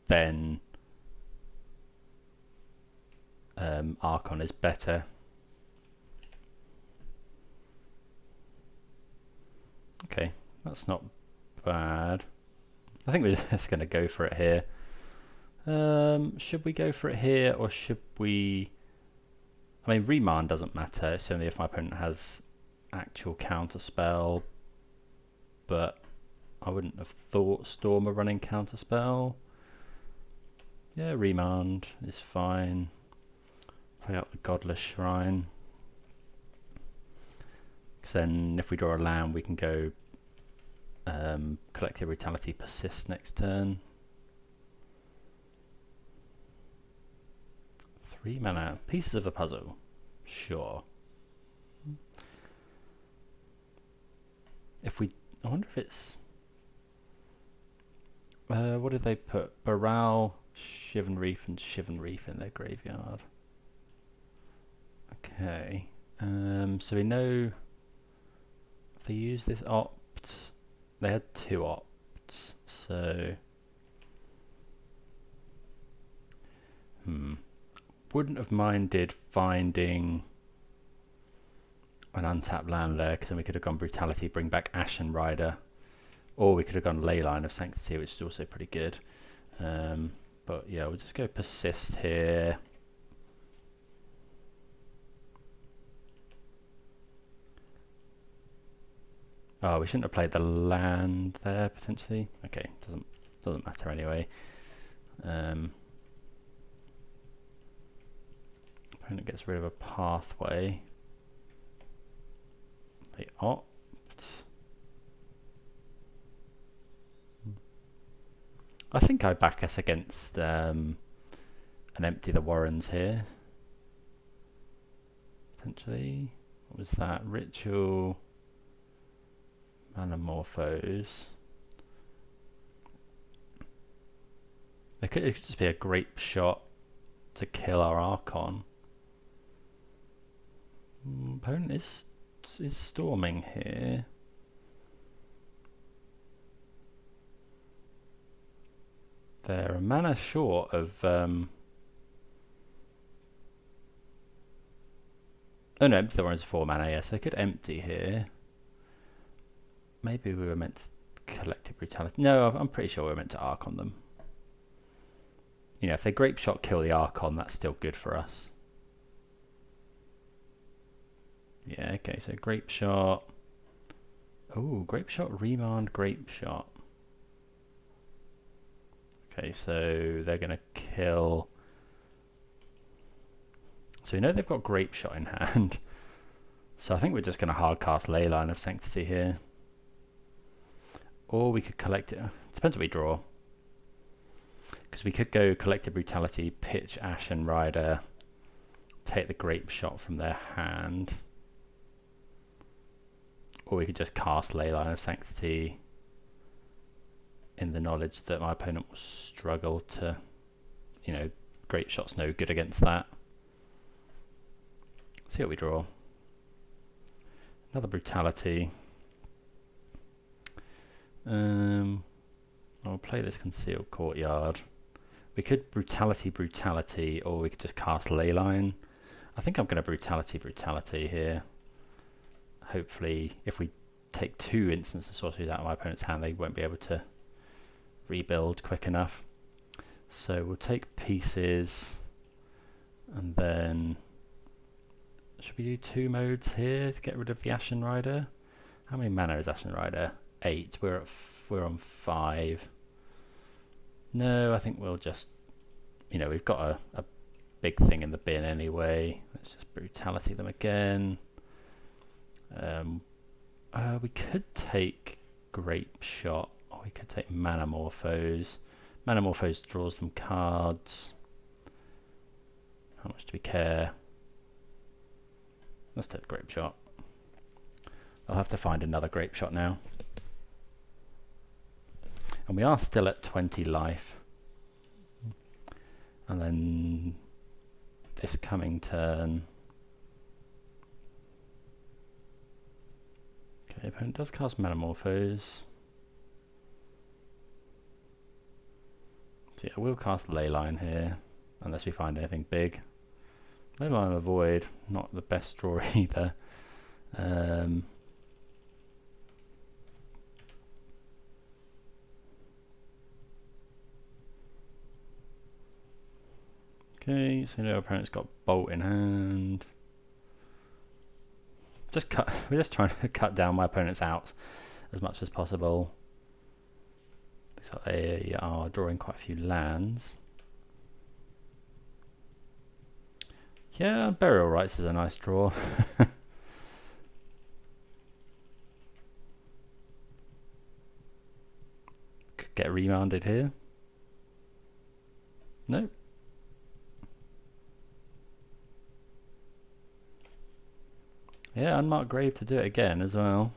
then Archon is better. Okay, that's not bad. I think we're just going to go for it here. Should we go for it here, or should we... I mean, Remand doesn't matter. It's only if my opponent has actual counter spell, but I wouldn't have thought Stormer running counter spell. Yeah, Remand is fine. Play out the Godless Shrine. Because then if we draw a land, we can go Collective Brutality Persist next turn. 3 mana. Pieces of the puzzle. Sure. If we... I wonder if it's... what did they put? Baral, Shivan Reef and Shivan Reef in their graveyard. Okay. So we know if they use this opt, they had 2 opts, so Wouldn't have minded finding an untapped land there, because then we could have gone Brutality, bring back Ashen Rider, or we could have gone Leyline of Sanctity, which is also pretty good. But yeah, we'll just go Persist here. Oh, we shouldn't have played the land there, potentially. Okay, doesn't matter anyway. Opponent gets rid of a pathway. They opt. I think I back us against an Empty the Warrens here. Potentially. What was that? Ritual. Manamorphose. It could just be a grape shot to kill our Archon. Opponent is storming here. They're a mana short of oh no, Empty the Warrens 4 mana, yes, they could empty here. Maybe we were meant to Collective Brutality. No, I'm pretty sure we were meant to Archon them. You know, if they Grape Shot kill the Archon, that's still good for us. Yeah, okay, so Grape Shot. Oh, Grape Shot, Remand, Grape Shot. Okay, so they're going to kill. So we know they've got Grape Shot in hand. So I think we're just going to hardcast Leyline of Sanctity here. Or we could collect it. Depends what we draw. Because we could go Collective Brutality, pitch Ashen Rider, take the Grape Shot from their hand. Or we could just cast Leyline of Sanctity in the knowledge that my opponent will struggle to, you know, Grape Shot's no good against that. See what we draw. Another Brutality. I'll play this Concealed Courtyard. We could Brutality, or we could just cast Leyline. I think I'm going to Brutality here. Hopefully, if we take 2 instants of sorceries out of my opponent's hand, they won't be able to rebuild quick enough. So we'll take pieces, and then should we do 2 modes here to get rid of the Ashen Rider? How many mana is Ashen Rider? 8. We're on 5. No, I think we'll just, you know, we've got a big thing in the bin anyway. Let's just Brutality them again. We could take Grape Shot, or we could take Manamorphose. Manamorphose draws them cards. How much do we care? Let's take the Grape Shot. I'll have to find another Grape Shot now. And we are still at 20 life. And then this coming turn. Okay, opponent does cast Manamorphose. So yeah, we'll cast Leyline here, unless we find anything big. Leyline of Void, not the best draw either. Okay, so now our opponent's got Bolt in hand. We're just trying to cut down my opponent's outs as much as possible. Looks like they are drawing quite a few lands. Yeah, Burial Rites is a nice draw. Could get remanded here. Nope. Yeah, Unmarked Grave to do it again as well.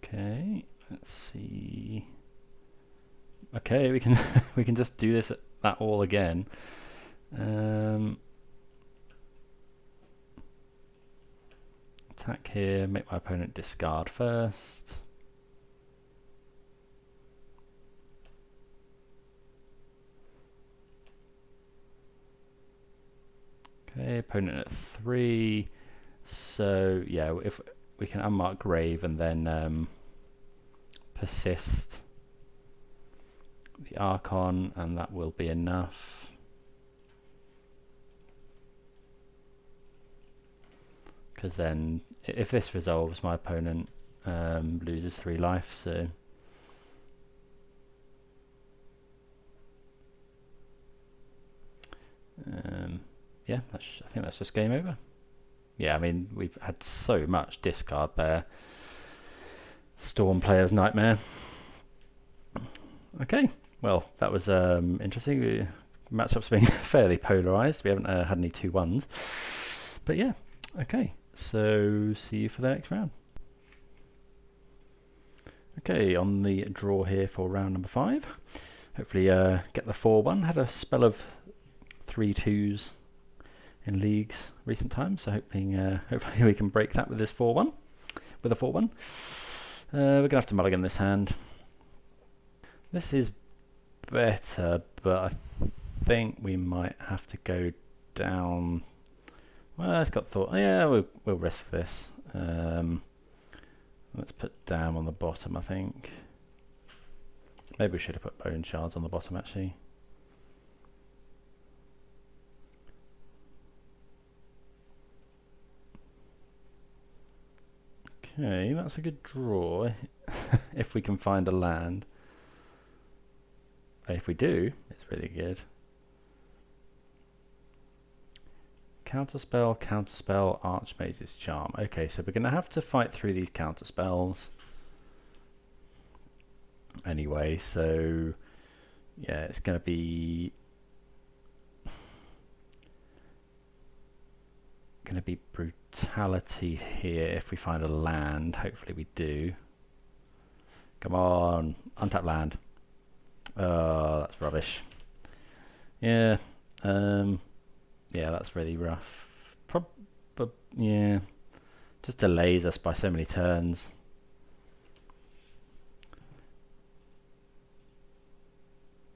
Okay, let's see. Okay, we can we can just do that all again. attack here, make my opponent discard first. Okay, opponent at 3. So yeah, if we can unmark grave and then persist the Archon, and that will be enough. Because then, if this resolves, my opponent loses 3 life. So yeah, I think that's just game over. Yeah, I mean, we've had so much discard there. Storm player's nightmare. Okay, well, that was interesting. The matchup's been fairly polarised. We haven't had any 2-1s. But yeah, okay. So, see you for the next round. Okay, on the draw here for round number 5. Hopefully get the 4-1. Had a spell of 3-2s in leagues recent times, so hopefully we can break that with this 4-1. With a 4-1. We're going to have to mulligan this hand. This is better, but I think we might have to go down. Well, it's got thought. Yeah, we'll risk this. Let's put Dam on the bottom, I think. Maybe we should have put Bone Shards on the bottom, actually. Okay, that's a good draw. If we can find a land. If we do, it's really good. Counterspell, Counterspell, Archmage's Charm. Okay, so we're going to have to fight through these counterspells. Anyway, so yeah, it's going to be brutality here if we find a land. Hopefully we do. Come on, untap land. Oh, that's rubbish. Yeah, yeah, that's really rough. But yeah, just delays us by so many turns.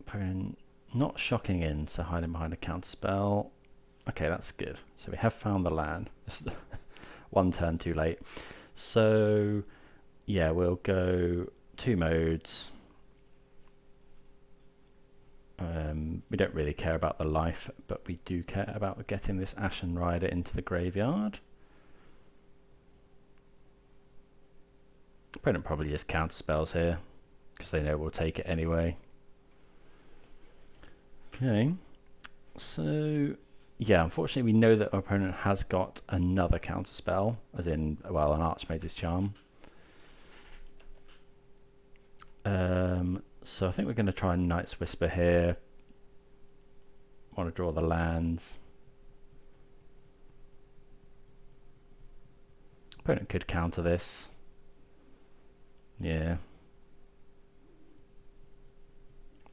Opponent not shocking in, so hiding behind a counterspell. Okay, that's good. So we have found the land. Just 1 turn too late. So yeah, we'll go 2 modes. We don't really care about the life, but we do care about getting this Ashen Rider into the graveyard. Opponent probably just counterspells here, because they know we'll take it anyway. Okay, so yeah, unfortunately we know that our opponent has got another counterspell, as in, well, an Archmage's Charm. So I think we're going to try Night's Whisper here. Want to draw the lands. Opponent could counter this. Yeah.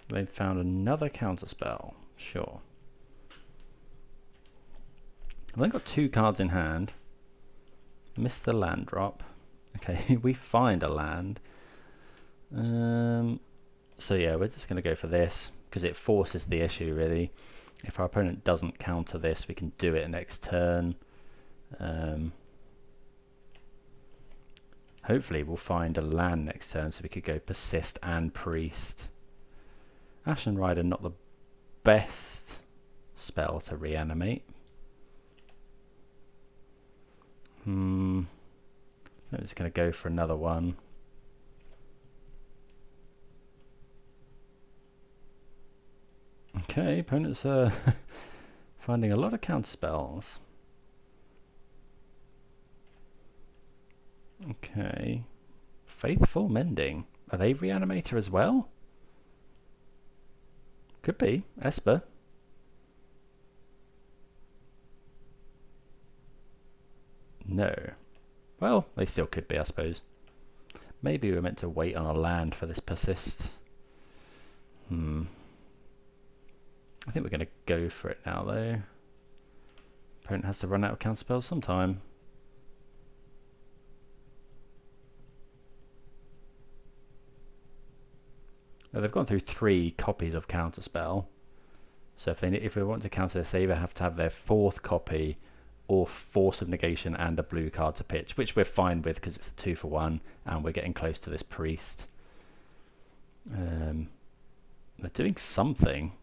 They've found another counterspell. Sure. I've only got 2 cards in hand. Missed the land drop. Okay, we find a land. So yeah, we're just going to go for this because it forces the issue, really. If our opponent doesn't counter this, we can do it next turn. Hopefully we'll find a land next turn, so we could go Persist and Priest. Ashen Rider, not the best spell to reanimate. I'm just going to go for another one. Okay, opponents are finding a lot of counterspells. Okay. Faithful Mending. Are they Reanimator as well? Could be. Esper. No. Well, they still could be, I suppose. Maybe we're meant to wait on a land for this Persist. I think we're going to go for it now, though. Opponent has to run out of counterspells sometime. Now they've gone through 3 copies of Counterspell. So if they want to counter this, they either have to have their 4th copy or Force of Negation and a blue card to pitch, which we're fine with because it's a 2 for 1 and we're getting close to this priest. They're doing something.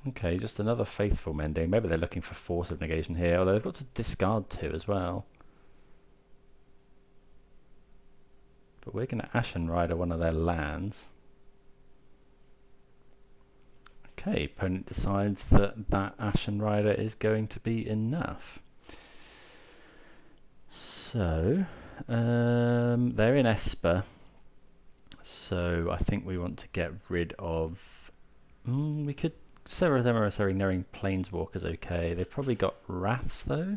Okay, just another Faithful Mending. Maybe they're looking for Force of Negation here, although they've got to discard 2 as well. But we're going to Ashen Rider one of their lands. Okay, opponent decides that that Ashen Rider is going to be enough. So, they're in Esper. So I think we want to get rid of... we could... Several of them are saying knowing Planeswalker's okay. They've probably got Wraths though.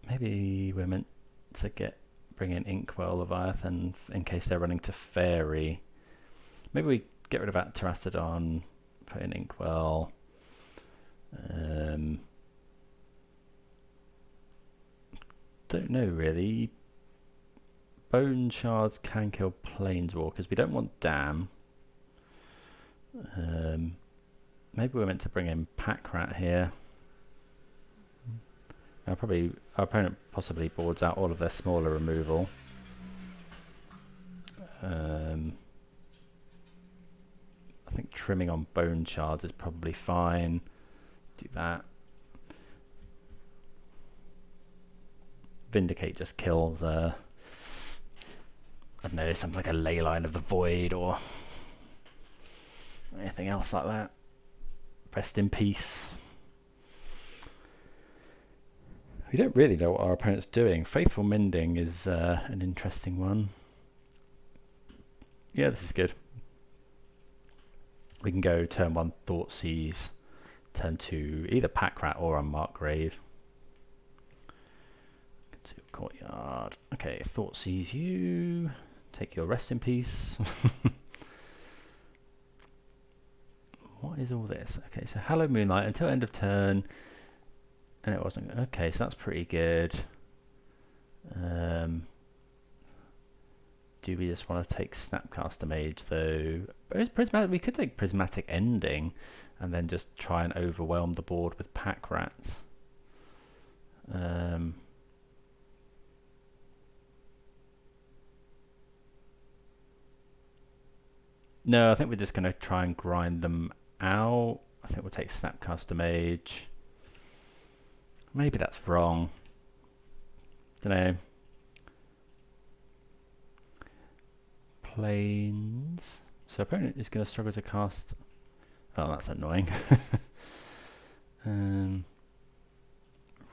Maybe we're meant to bring in Inkwell Leviathan in case they're running to Fairy. Maybe we get rid of that Terrastodon, put in Inkwell. Don't know really. Bone Shards can kill Planeswalkers. We don't want Dam. Maybe we're meant to bring in Pack Rat here. Our opponent possibly boards out all of their smaller removal. I think trimming on Bone Shards is probably fine. Do that. Vindicate just kills, I don't know, something like a Leyline of the Void or anything else like that. Rest in peace. We don't really know what our opponent's doing. Faithful Mending is an interesting one. Yeah, this is good. We can go turn 1 Thoughtseize, turn 2 either Pack Rat or Unmarked Grave. Courtyard. Okay, Thoughtseize you. Take your rest in peace. What is all this? Okay, so Hallowed Moonlight until end of turn. And it wasn't. Okay, so that's pretty good. Do we just want to take Snapcaster Mage though? Prismatic, we could take Prismatic Ending and then just try and overwhelm the board with Pack Rats. No, I think we're just going to try and grind them out. I think we'll take Snapcaster Mage. Maybe that's wrong. Don't know. Planes. So opponent is going to struggle to cast. Oh, that's annoying.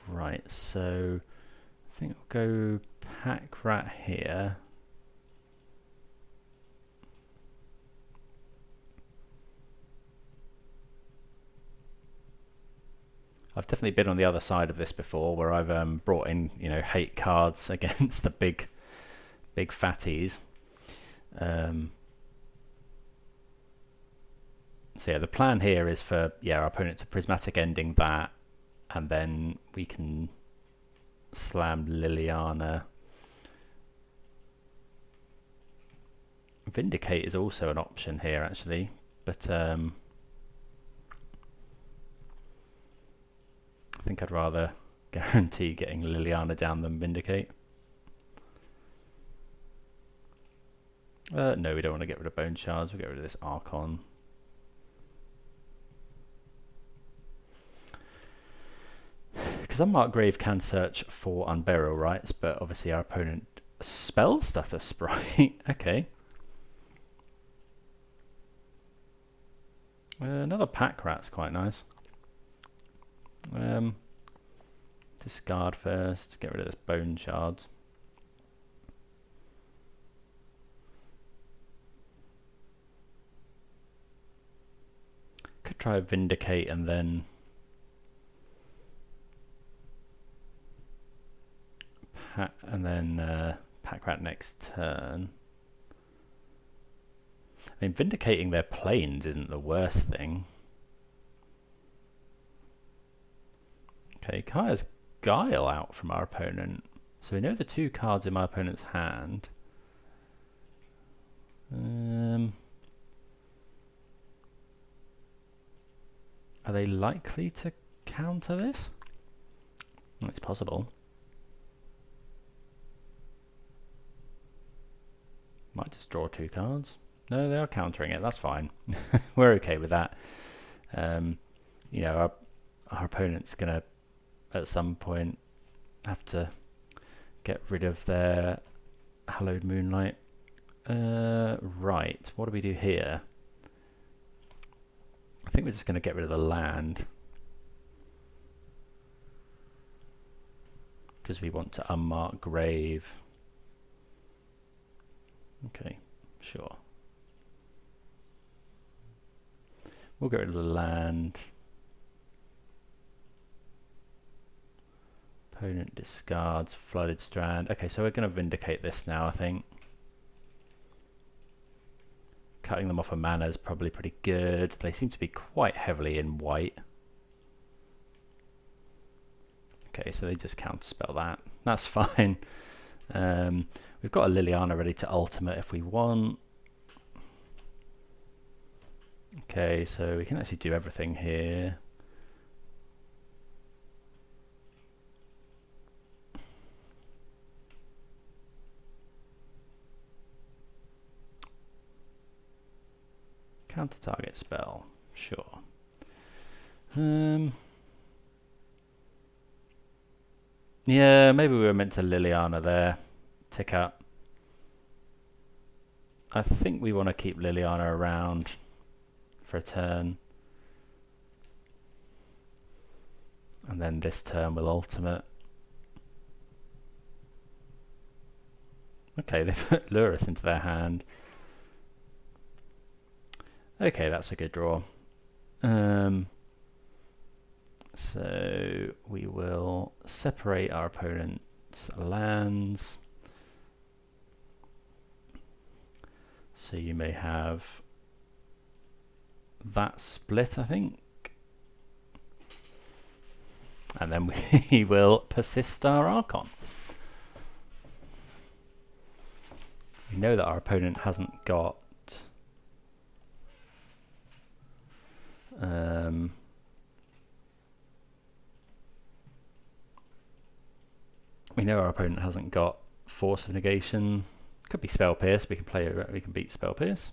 Right, so I think we'll go Pack Rat here. I've definitely been on the other side of this before, where I've brought in, you know, hate cards against the big fatties. So yeah, the plan here is for our opponent to Prismatic Ending that, and then we can slam Liliana. Vindicate is also an option here, actually, but I think I'd rather guarantee getting Liliana down than Vindicate. No, we don't want to get rid of Bone Shards. We'll get rid of this Archon. Because Unmarked Grave can search for Unburial Rites, but obviously our opponent Spell Stutter Sprite. Okay. Another Pack Rat's quite nice. Discard first, get rid of this Bone Shards. Could try Vindicate and then Pack Rat next turn. I mean, Vindicating their planes isn't the worst thing. Okay, Kaya's Guile out from our opponent. So we know the 2 cards in my opponent's hand. Are they likely to counter this? It's possible. Might just draw 2 cards. No, they are countering it. That's fine. We're okay with that. You know, our opponent's going to, at some point, have to get rid of their Hallowed Moonlight. Right, what do we do here? I think we're just going to get rid of the land, because we want to unmark grave. Okay, sure. We'll get rid of the land. Opponent discards Flooded Strand. Okay, so we're going to vindicate this now, I think. Cutting them off a mana is probably pretty good. They seem to be quite heavily in white. Okay, so they just counterspell that. That's fine. We've got a Liliana ready to ultimate if we want. Okay, so we can actually do everything here. Counter target spell, sure. Yeah, maybe we were meant to Liliana there. Tick up. I think we want to keep Liliana around for a turn. And then this turn we'll ultimate. Okay, they put Lurus into their hand. Okay, that's a good draw. So we will separate our opponent's lands. So you may have that split, I think. And then we will persist our Archon. We know that our opponent hasn't got we know our opponent hasn't got Force of Negation. Could be Spell Pierce. We can beat Spell Pierce.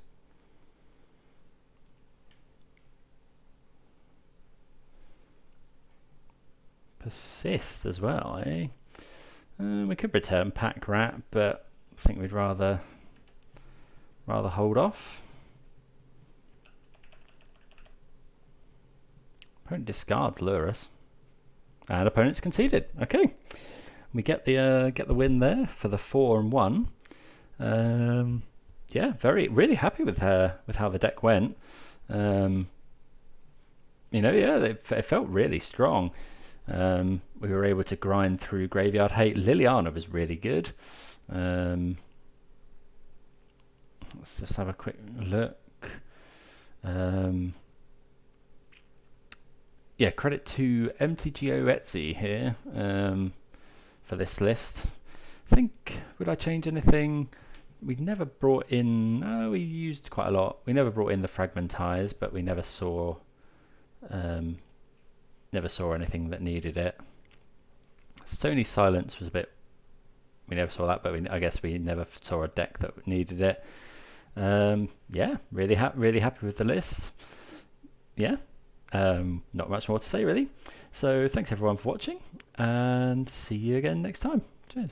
Persist as well, eh? We could return Pack Rat, but I think we'd rather hold off. Opponent discards Lurus, and opponent's conceded. Okay, we get the win there for the 4-1. Yeah, really happy with how the deck went. You know, yeah, it felt really strong. We were able to grind through Graveyard Hate. Liliana was really good. Let's just have a quick look. Yeah, credit to MTGOETZE here for this list. I think, would I change anything? We never brought in, no, we used quite a lot. We never brought in the Fragmentize, but we never saw anything that needed it. Stony Silence was a bit, we never saw that, but I guess we never saw a deck that needed it. Yeah, really happy with the list. Yeah. Not much more to say really. So thanks everyone for watching, and see you again next time. Cheers.